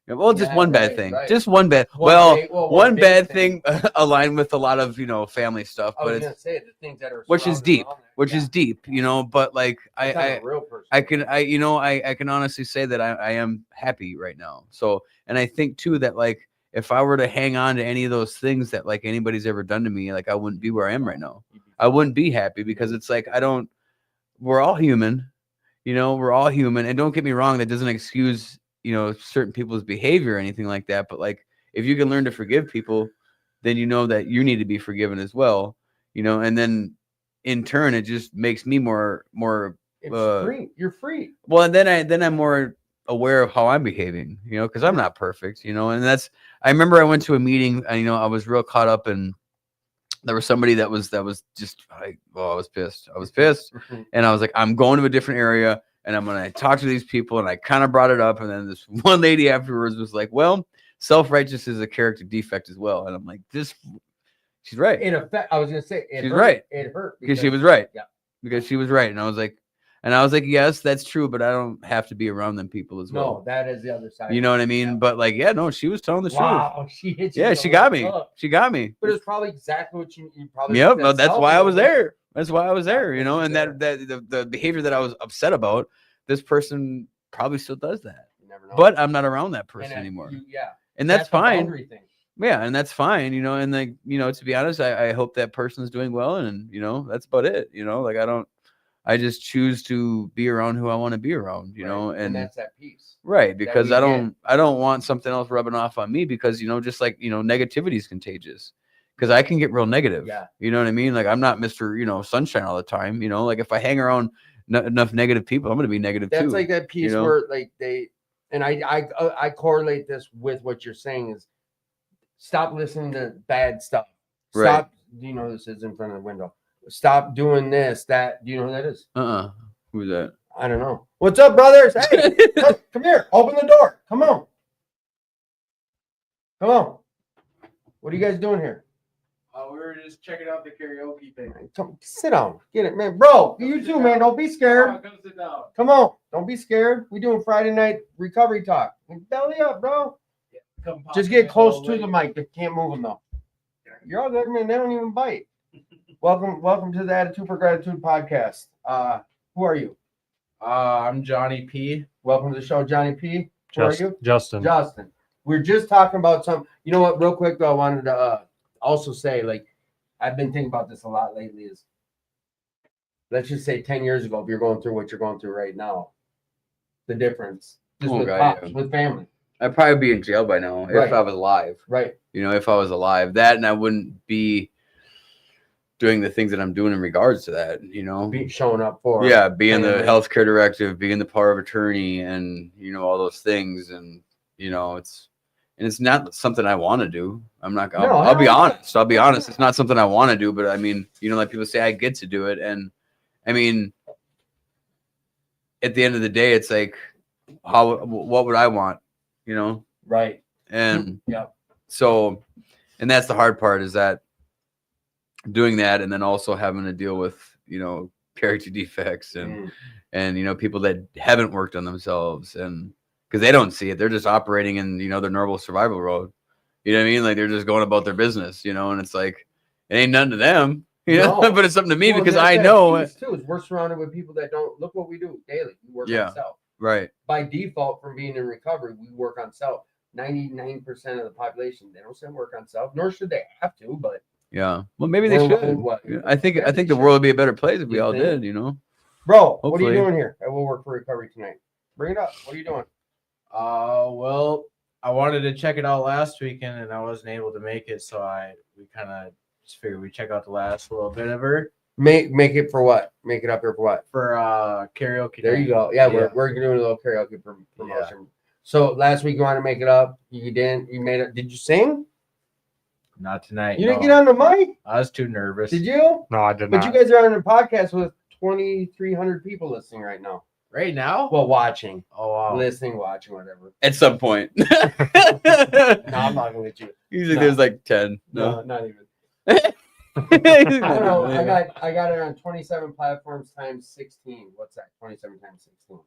You know, well, just Yeah, one bad right, thing. right. Just one bad. One one big bad thing. thing aligned with a lot of, you know, family stuff. I But was it's gonna say the things that are which is surrounding deep, around that. which Yeah. is deep, you know. But like It's not I a real person. I can honestly say that I am happy right now. So, and I think too that like if I were to hang on to any of those things that like anybody's ever done to me, like I wouldn't be where I am right now. I wouldn't be happy, because it's like we're all human, you know, we're all human. And don't get me wrong, that doesn't excuse, you know, certain people's behavior or anything like that. But like if you can learn to forgive people, then you know that you need to be forgiven as well, you know, and then in turn it just makes me more It's free. You're free. well, and then I'm more aware of how I'm behaving, you know, because I'm not perfect, you know. And I remember I went to a meeting and, you know, I was real caught up, and there was somebody that was just like, oh, I was pissed. And I was like, I'm going to a different area and I'm going to talk to these people. And I kind of brought it up. And then this one lady afterwards was like, well, self-righteous is a character defect as well. And I'm like, she's right. In effect, I was gonna say She's right. It hurt Because she was right. Yeah. Because she was right. And I was like, yes, that's true, but I don't have to be around them people as well. No, that is the other side. You know what I mean? Yeah. But like, yeah, no, she was telling the truth. Wow, she hit you. Yeah, with she a got left me. hook. She got me. But it's probably exactly what you probably. Yep, that that's why I was self-love. there. That's why I was there, you know. And Yeah. the behavior that I was upset about, this person probably still does that. You never know. But I'm not around that And person then anymore. yeah, And that's a fine. boundary thing. Yeah, and that's fine, you know. And like, you know, to be honest, I hope that person's doing well, and you know, that's about it. You know, like I just choose to be around who I want to be around, you Right. know, And that's that piece. right, because we I get. don't want something else rubbing off on me, because you know, just like, you know, negativity is contagious, because I can get real negative. Yeah. You know what I mean? Like I'm not Mr. You know, sunshine all the time. You know, like if I hang around enough negative people, I'm gonna be negative That's too. like that piece you know? where like I correlate this with what you're saying is stop listening to bad stuff. Right. Stop. You know this is in front of the window. Stop doing this, that. Do you know who that is? Who's that? I don't know. What's up, brothers? Hey, come here. Open the door. Come on. Come on. What are you guys doing here? We were just checking out the karaoke thing. Come, sit down. Get it, man. Bro, you too, man. Don't be scared. Come sit down. Come on. Don't be scared. We doing Friday night recovery talk. Belly up, bro. Come pop Just in get a close little to the late. mic. They can't move them though. You're all good, man. They don't even bite. Welcome to the Attitude for Gratitude podcast. Who are you? I'm Johnny P. Welcome to the show, Johnny P. Who are you? Justin. Justin. We're just talking about some. You know what? Real quick though, I wanted to also say, like, I've been thinking about this a lot lately. Is let's just say 10 years ago, if you're going through what you're going through right now, the difference just Oh, with God, pops, yeah. with family, I'd probably be in jail by now Right. if I was alive. right? You know, if I was alive, that and I wouldn't be doing the things that I'm doing in regards to that. You know, Be showing up for yeah, being the family. healthcare directive, being the power of attorney, and you know all those things, and you know it's not something I want to do. I'll be honest. I'll be honest. It's not something I want to do, but I mean, you know, like people say, I get to do it, and I mean, at the end of the day, it's like, what would I want, you know? Right. And Yep. so, and that's the hard part is that doing that, and then also having to deal with, you know, character defects and you know, people that haven't worked on themselves, and because they don't see it, they're just operating in, you know, their normal survival road. You know what I mean? Like they're just going about their business, you know, and it's like it ain't nothing to them, you know, No. but it's something to me Well, because that's I that know piece, too, is we're surrounded with people that don't look what we do daily. We work Yeah. on self. right. By default, from being in recovery, we work on self. 99% of the population, they don't work on self, nor should they have to, but Yeah. Well, maybe they we're should. running what- Yeah, I think Yeah, the they should. world would be a better place if we You all think? did, you know. Bro, what are Hopefully. you doing here at Will Work for Recovery tonight? Bring it up. What are you doing? Well, I wanted to check it out last weekend and I wasn't able to make it, so we kind of just figured we'd check out the last little bit of her Make it for what? Make it up here for what? for karaoke. There you night. go. Yeah, Yeah. we're doing a little karaoke promotion. So last week you wanted to make it up. You didn't. You made it. Did you sing? Not tonight. You didn't no. get on the mic. I was too nervous. Did you? No, I did But not. you guys are on a podcast with 2,300 people listening right now. Right now? Well, watching, Oh wow. listening, watching, whatever. At some point. No, I'm not gonna let you. Usually No. there's like 10. No, No. not even. I I don't know. I got it on 27 platforms times 16. What's that? 27 times 16.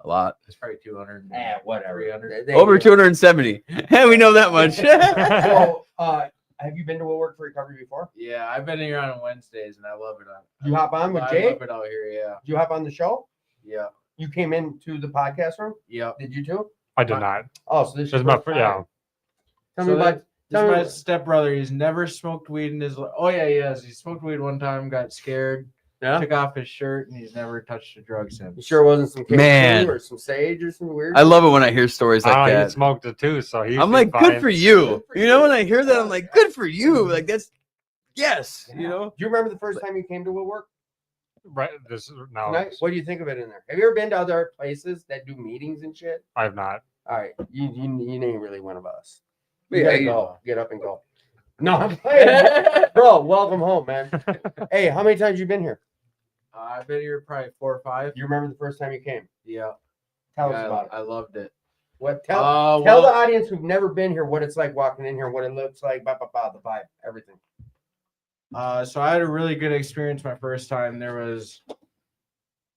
a lot. It's probably 200. Whatever. 300. Over 270. We know that much. So, have you been to Will Work for Recovery before? Yeah, I've been here on Wednesdays and I love it. You hop on with I Jay? love it out here. Yeah. Did you hop on the show? Yeah. You came into the podcast room? Yep. Did you too? I did not. Oh, so this is This is my yeah. Tell So me about. This Tell is me my stepbrother. He's never smoked weed in his life. Oh yeah, he has. He smoked weed one time, got scared, Yeah. took off his shirt, and he's never touched a drug You since. sure it wasn't some K2 Man. or some sage or some weird? I love it when I hear stories like He that. smoked it too, so he. I'm like, good for you. Good for You know, you. when I hear that, I'm like, good for you. Like that's yes, you know. Do you remember the first time you came to Will Work Right. This is now. tonight? What do you think of it in there? Have you ever been to other places that do meetings and shit? I have not. All right, you ain't really one of us. Yeah, You gotta you- go. Get up and go. No, I'm playing. Bro, welcome home, man. Hey, how many times you been here? I've been here probably 4 or 5. You remember the first time you came? Yeah. Tell Yeah, us about it. I loved it. What? Tell Well, the audience who've never been here what it's like walking in here, what it looks like, the vibe, everything. so I had a really good experience my first time. There was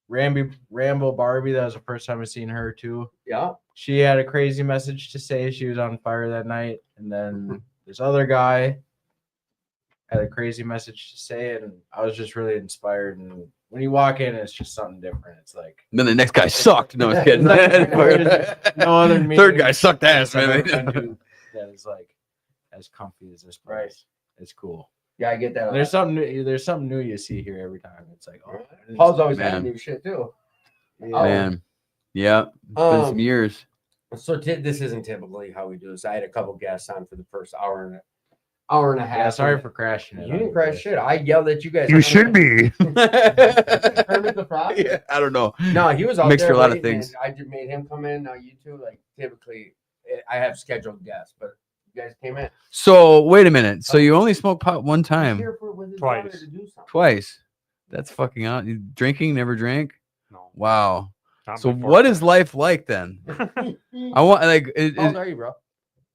Rambo Barbie. That was the first time I seen her too. Yeah. She had a crazy message to say. She was on fire that night. And then this other guy had a crazy message to say, and I was just really inspired. And when you walk in, it's just something different. It's like And then the next guy sucked. No, I was kidding. no other Third guy sucked ass, I've ever man. been to that is like as comfy as this place. Right. It's cool. Yeah, I get that. There's something new, you see here every time. It's like, oh, Paul's always Man. having new shit too. yeah. Man, yeah, been some years. So this isn't typically how we do this. I had a couple guests on for the first hour and a half. Yeah, sorry for crashing it. You didn't crash shit. I yelled at you guys. You should be. Kermit the Frog? Yeah, I don't know. No, he was out Mixed there for a lot of waiting, things. and I just made him come in. Now you two, like typically, I have scheduled guests, but you guys came in. So wait a minute. So you only smoked pot one He's time, here with his Twice. daughter to do something. twice. That's fucking out. You drinking? Never drank? No. Wow. not So before. what is life like then? I want like How old are you, bro?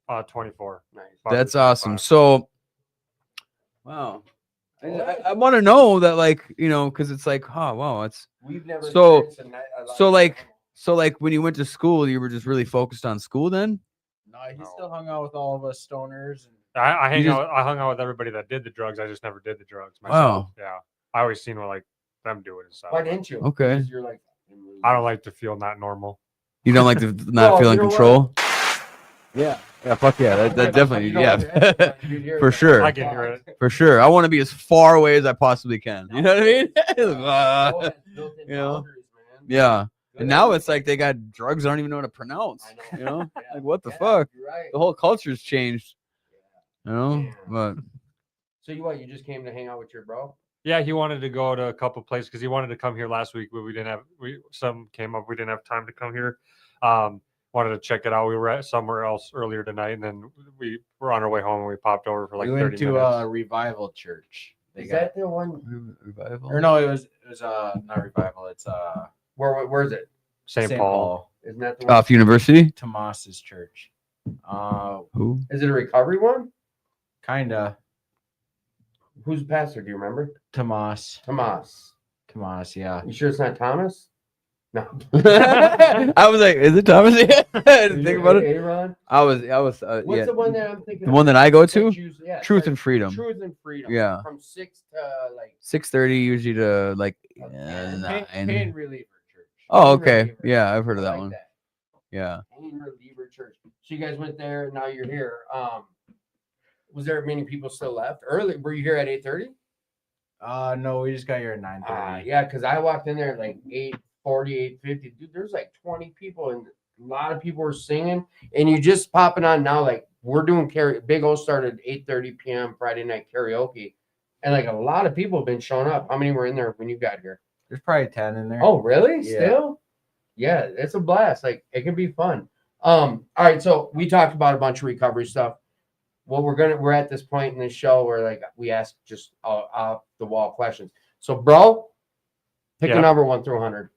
24. Nice. That's 25. awesome. So, wow. I want to know that, like, you know, because it's like, oh, wow, it's We've never So- experienced a lot so of like animals. so like when you went to school, you were just really focused on school then. No, he still hung out with all of us stoners. And I You I hung out with everybody that did the drugs. I just never did the drugs myself. Wow. Yeah. I always seen what like them do it and stuff. Why didn't you? Okay. Because you're like, I don't like to feel not normal. You don't like to not Well, feel you in know what? control. Yeah, fuck yeah, that Okay, definitely, you know what, yeah, that's- you'd hear for that. sure. I can hear it. For sure. I want to be as far away as I possibly can. You know what I mean? Oh, it's built-in you know? boundaries, man. Yeah. Good And now on it's like they got drugs I don't even know how to pronounce. I know. You know? Yeah, Like what the yeah, fuck? You're right. The whole culture's changed. You know? Yeah. But So you just came to hang out with your bro? Yeah, he wanted to go to a couple places because he wanted to come here last week, but we didn't have some came up. We didn't have time to come here. Wanted to check it out. We were at somewhere else earlier tonight, and then we were on our way home and we popped over for like we 30 went to minutes. a revival church. They Is got, that the one? revival. or no, it was not revival. It's Where is it? St. Paul. Isn't that the one? Off University? Tomas's church. Who? Is it a recovery one? Kinda Who's the pastor? Do you remember? Tomas. Tomas. Yeah. You sure it's not Thomas? No. I was like, is it Thomas? I didn't think about it. Aaron? I was What's yeah. the one that I'm thinking The of? one that I go That to? yeah, Truth like and Freedom. Truth and Freedom. Yeah. From 6 to like 6:30 usually to like pain 9. reliever church. Oh, Pain okay. reliever. Yeah, I've heard of I that like one. that. Yeah. Pain reliever church. So you guys went there. Now you're here. Was there many people still left? Early? Were you here at 8:30? No, we just got here at 9:30. Yeah, because I walked in there at like 8:40, 8:50. Dude, there's like 20 people, and a lot of people were singing. And you just popping on now, like we're doing Big O started 8:30 p.m. Friday night karaoke, and like a lot of people have been showing up. How many were in there when you got here? There's probably 10 in there. Oh, really? Yeah. Still? Yeah, it's a blast. Like it can be fun. All right, so we talked about a bunch of recovery stuff. Well, we're at this point in the show where like we ask just off the wall questions. So, bro, pick a Yeah. number 1 through 100.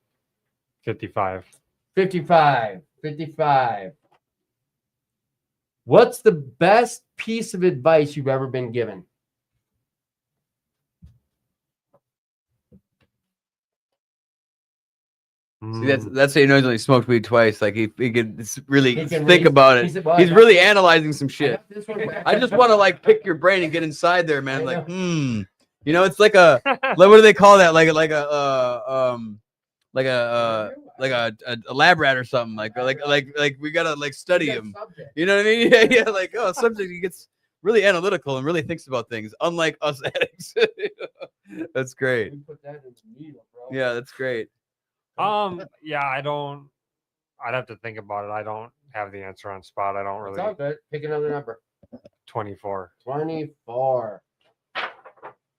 55. 55. What's the best piece of advice you've ever been given? See, that's how you know he's only smoked weed twice. Like he could really He can think read- about he it. said, well, I He's got really this- analyzing some I shit. got this one back. I just want to like pick your brain and get inside there, man. I Like, know. you know, it's like a like, what do they call that? Like a lab rat or something. Like we gotta like study That him. subject. You know what I mean? Yeah. Like subject he gets really analytical and really thinks about things, unlike us addicts. That's great. We put that in the needle, bro. Yeah, that's great. Yeah, I'd have to think about it. I don't have the answer on spot. I don't It's really. all good. Pick another number. 24. 24.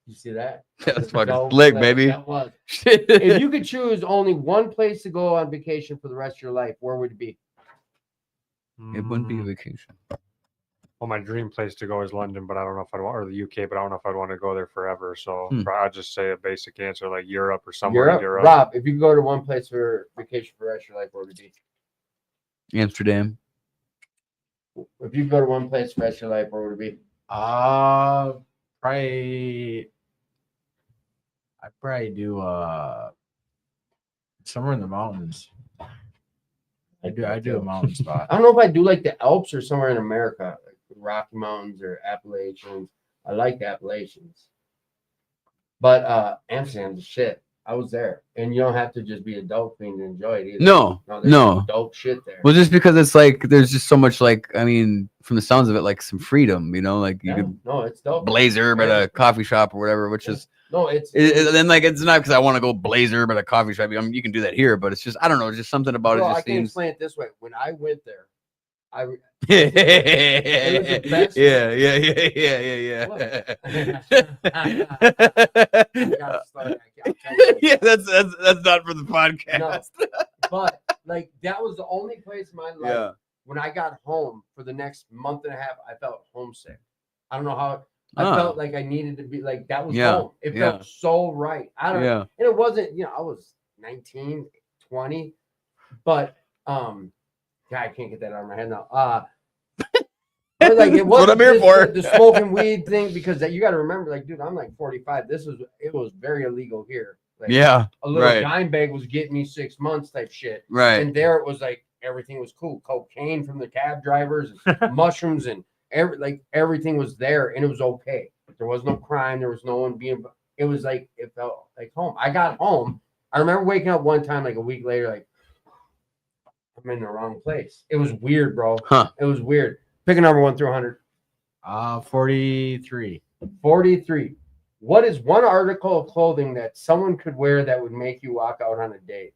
You see that? That's fucking Dope slick, play. baby. That was. If you could choose only one place to go on vacation for the rest of your life, where would it be? It wouldn't be a Mm, vacation. Well, my dream place to go is London, but I don't know if I'd want, or the UK, but I don't know if I'd want to go there forever. So I'd just say a basic answer like Europe or somewhere in Europe. Rob, if you could go to one place for vacation for the rest of your life, where would it be? Amsterdam. If you could go to one place for the rest of your life, where would it be? Probably. I'd probably do somewhere in the mountains. I do a mountain spot. I don't know if I do like the Alps or somewhere in America, like the Rocky Mountains or Appalachians. I like the Appalachians. But Amsterdam's shit. I was there. And you don't have to just be a dope fiend to enjoy it either. No, there's no. dope shit there. Well, just because it's like there's just so much like I mean, from the sounds of it, like some freedom, you know, like you could No, it's dope. blazer at a coffee shop or whatever, which is No, it's then like it's not because I want to go blazer at a coffee shop. I mean, you can do that here, but it's just I don't know, just something about Bro, it I just can seems. explain it this way. When I went there, Yeah, the best- yeah. Yeah, that's not for the podcast. but like that was the only place in my life Yeah. when I got home for the next month and a half, I felt homesick. I don't know how I Ah. felt like I needed to be like that was Yeah, home. It yeah. felt so right. I don't Yeah. and it wasn't, I was 19, 20, but God, I can't get that out of my head now. But like it That's what I'm wasn't here just for. the smoking weed thing because that you got to remember, like, dude, I'm like 45. It was very illegal here. Like, Yeah. a little Right. dime bag was getting me 6 months type shit. Right. And there it was like everything was cool. Cocaine from the cab drivers, and mushrooms, and everything was there, and it was okay. There was no crime. There was no one being. It was like it felt like home. I got home. I remember waking up one time like a week later, like I'm in the wrong place. It was weird, bro. Huh. It was weird. Pick a number 1 through 100. 43. 43. What is one article of clothing that someone could wear that would make you walk out on a date?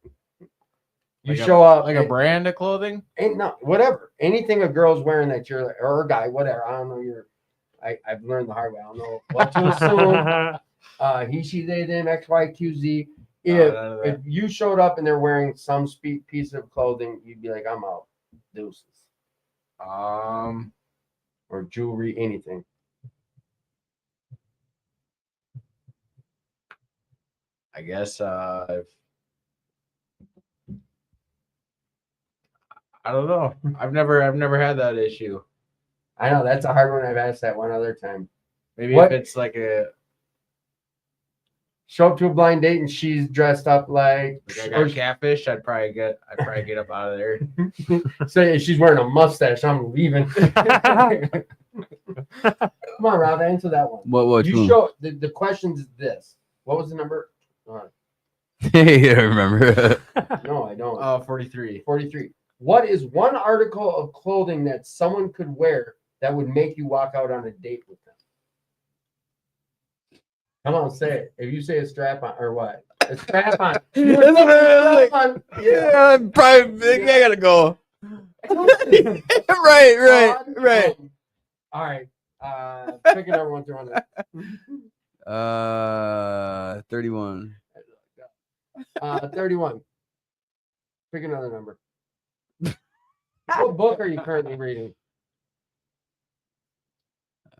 You show up like a brand of clothing? Ain't no whatever. Anything a girl's wearing that you're or a guy, whatever. I don't know. I've learned the hard way. I don't know what to assume. He, she, they, them, X, Y, Q, Z. If you showed up and they're wearing some piece of clothing, you'd be like, I'm out. Deuces. Or jewelry, anything. I guess I don't know. I've never had that issue. I know that's a hard one. I've asked that one other time. Maybe if it's like a show up to a blind date and she's dressed up like I got catfish, I'd probably get up out of there. Say she's wearing a mustache, I'm leaving. Come on, Rob, answer that one. What you show the question is this. What was the number? You don't remember? No, I don't. 43. 43. What is one article of clothing that someone could wear that would make you walk out on a date with them? Come on, say it. If you say a strap on or what? A strap on. Yeah, I'm probably. I gotta go. right. All right. Pick a number 1 through 100. 31. 31. Pick another number. What book are you currently reading?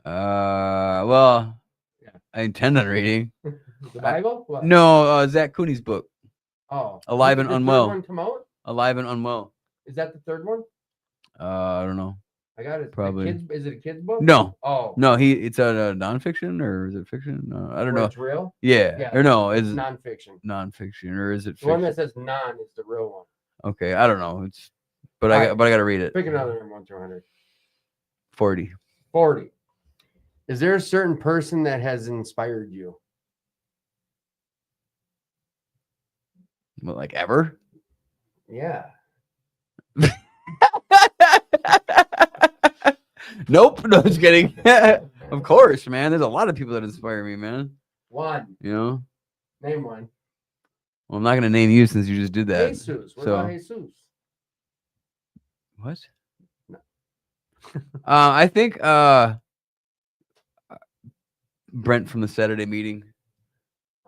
Well, yeah. I intend on reading. The Bible? What? No, Zach Cooney's book. Oh. Alive and Unwell. One come out? Alive and Unwell. Is that the third one? I don't know. I got it. Probably. Is it a kid's book? No. Oh. No, it's a nonfiction or is it fiction? No, I don't know. It's real? Yeah. Or no, it's nonfiction. Nonfiction or is it fiction? The one that says non is the real one. Okay, I don't know. But I got to read it. Pick another number 1 through 100. 40. 40. Is there a certain person that has inspired you? Well, like ever? Yeah. Nope. No, just kidding. Of course, man. There's a lot of people that inspire me, man. One. You know? Name one. Well, I'm not going to name you since you just did that. Jesus. What about Jesus? What? No. I think Brent from the Saturday meeting.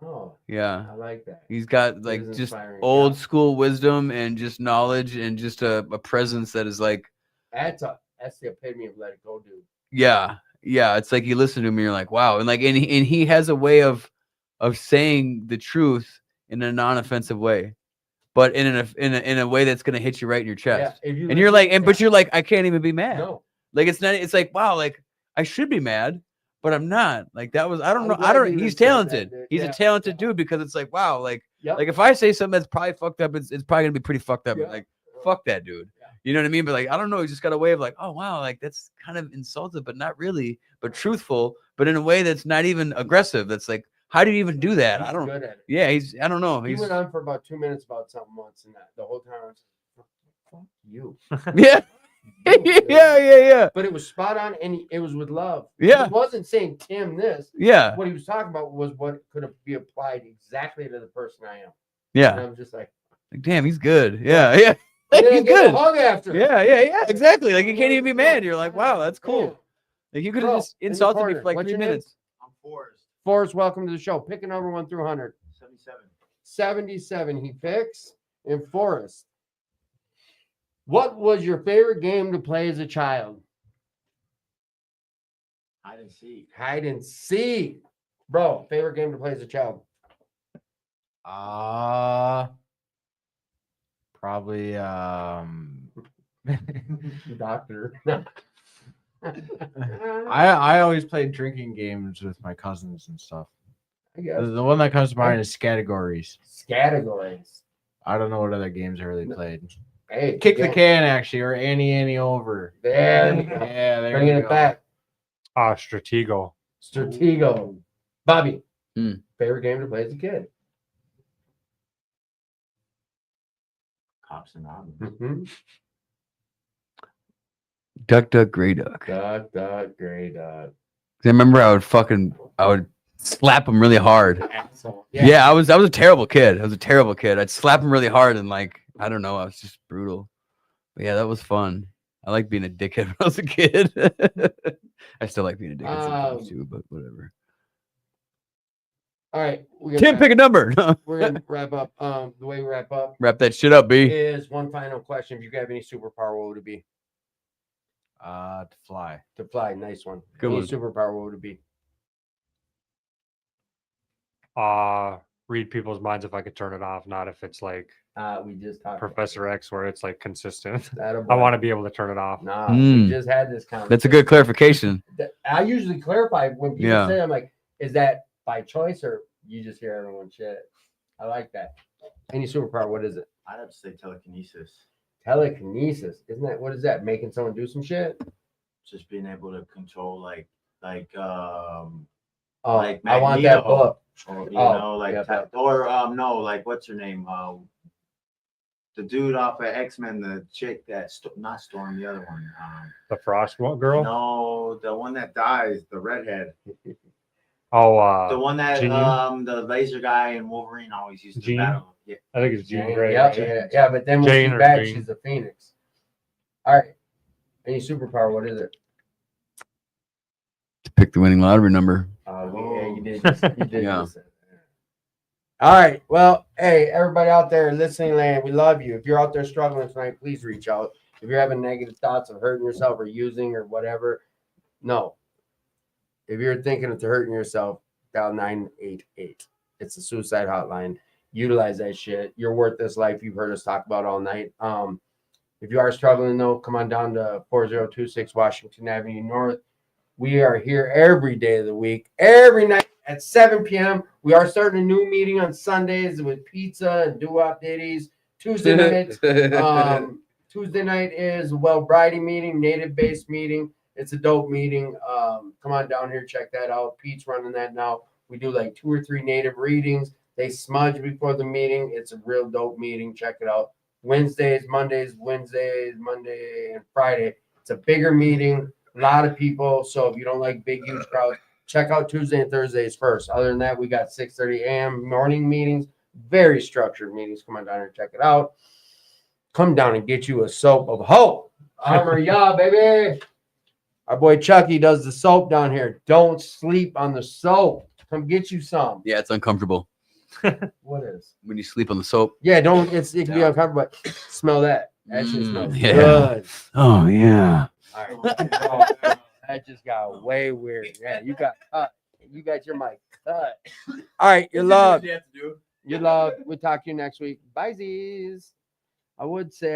Oh. Yeah. I like that. He's got like just old school wisdom and just knowledge and just a presence that is like that's the epitome of let it go, dude. Yeah. Yeah. It's like you listen to him and you're like, wow. And like and he has a way of saying the truth in a non-offensive way. But in a way that's gonna hit you right in your chest. Yeah, and you're like, but you're like, I can't even be mad. No. Like it's not. It's like, wow, like I should be mad, but I'm not. Like that was. I don't know. He's talented. He's a talented dude because it's like, wow, like if I say something that's probably fucked up, it's probably gonna be pretty fucked up. Like fuck that dude. Yeah. You know what I mean? But like, I don't know. He's just got a way of like, oh wow, like that's kind of insultive, but not really, but truthful, but in a way that's not even aggressive. That's like. How do you even do that? He's I don't. Good at it. Yeah, I don't know. He went on for about 2 minutes about something once, and that the whole time I was like, "Fuck you." Yeah, yeah. But it was spot on, and it was with love. Yeah, he wasn't saying Tim this. Yeah, what he was talking about was what could be applied exactly to the person I am. Yeah, and I'm just like, damn, he's good. Yeah. Like, he's good. A hug after. Yeah. Exactly. Like you can't even be mad. You're like, wow, that's cool. Yeah. Like you could have just insulted me for like 3 minutes. I'm Forrest. Forrest, welcome to the show. Pick a number 1 through 100. 77. 77 he picks. And Forrest, what was your favorite game to play as a child? Hide and seek. Hide and seek. Bro, favorite game to play as a child? Probably Doctor. I always played drinking games with my cousins and stuff. I guess. The one that comes to mind is categories. Categories. I don't know what other games I really played. Hey, Kick the can, actually, or Annie over. There we go. Yeah, there Bringing we it go. back. Stratego. Stratego. Bobby, Hmm. favorite game to play as a kid? Cops and Robins. Mm-hmm. Duck, duck, gray duck. Duck, gray duck. I remember I would slap him really hard. Asshole. Yeah, I was a terrible kid. I'd slap him really hard and like, I don't know, I was just brutal. But yeah, that was fun. I like being a dickhead when I was a kid. I still like being a dickhead sometimes too, but whatever. All right. Tim, pick a number. We're going to wrap up. The way we wrap up Wrap that shit up, B. is one final question. If you have any superpower, what would it be? To fly. To fly. Nice one. Good Any one. superpower, what would it be? Read people's minds if I could turn it off, not if it's like We just talked Professor X where it's like consistent. about I want to be able to turn it off. Nah, Mm. we just had this conversation. That's a good clarification. I usually clarify when people Yeah. say, I'm like, is that by choice or you just hear everyone's shit? I like that. Any superpower, what is it? I'd have to say telekinesis. Telekinesis. Isn't that, what is that? Making someone do some shit? Just being able to control like Oh, Like I want that Magneto. book. or, you Oh, know, like yeah, no, like what's her name? The dude off of X-Men, the chick that not Storm, the other one. The Frost girl? No, the one that dies, the redhead. Oh, The one that Jean? the laser guy and Wolverine always used to Jean? battle. Yeah. I think it's Jean Jane, Grey. yeah, but then when Jane she's or back, Jean. she's a phoenix. All right. Any superpower, what is it? To pick the winning lottery number. Yeah, you did. You did. Yeah. Just say that. All right. Well, hey, everybody out there listening land, we love you. If you're out there struggling tonight, please reach out. If you're having negative thoughts of hurting yourself or using or whatever, no. If you're thinking of hurting yourself, dial 988. It's a suicide hotline. Utilize that shit. You're worth this life. You've heard us talk about all night. If you are struggling though, come on down to 4026 Washington Avenue North. We are here every day of the week, every night at 7 p.m. We are starting a new meeting on Sundays with pizza and doo-wop ditties. Tuesday night is a Well-Bridie meeting, native-based meeting. It's a dope meeting. Come on down here, check that out. Pete's running that now. We do like 2 or 3 native readings. They smudge before the meeting. It's a real dope meeting. Check it out. Monday, and Friday. It's a bigger meeting. A lot of people. So if you don't like big, huge crowds, check out Tuesday and Thursdays first. Other than that, we got 6:30 a.m. morning meetings. Very structured meetings. Come on down here and check it out. Come down and get you a soap of hope. Armor, yeah, baby. Our boy Chucky does the soap down here. Don't sleep on the soap. Come get you some. Yeah, it's uncomfortable What is? when you sleep on the soap. Yeah, don't. It can be uncomfortable, but smell that. That shit smells yeah. good. Oh yeah. All right. That just got way weird. Yeah, you got cut. You got your mic cut. All right, you're loved. You're loved. We'll talk to you next week. Bye, Z's. I would say.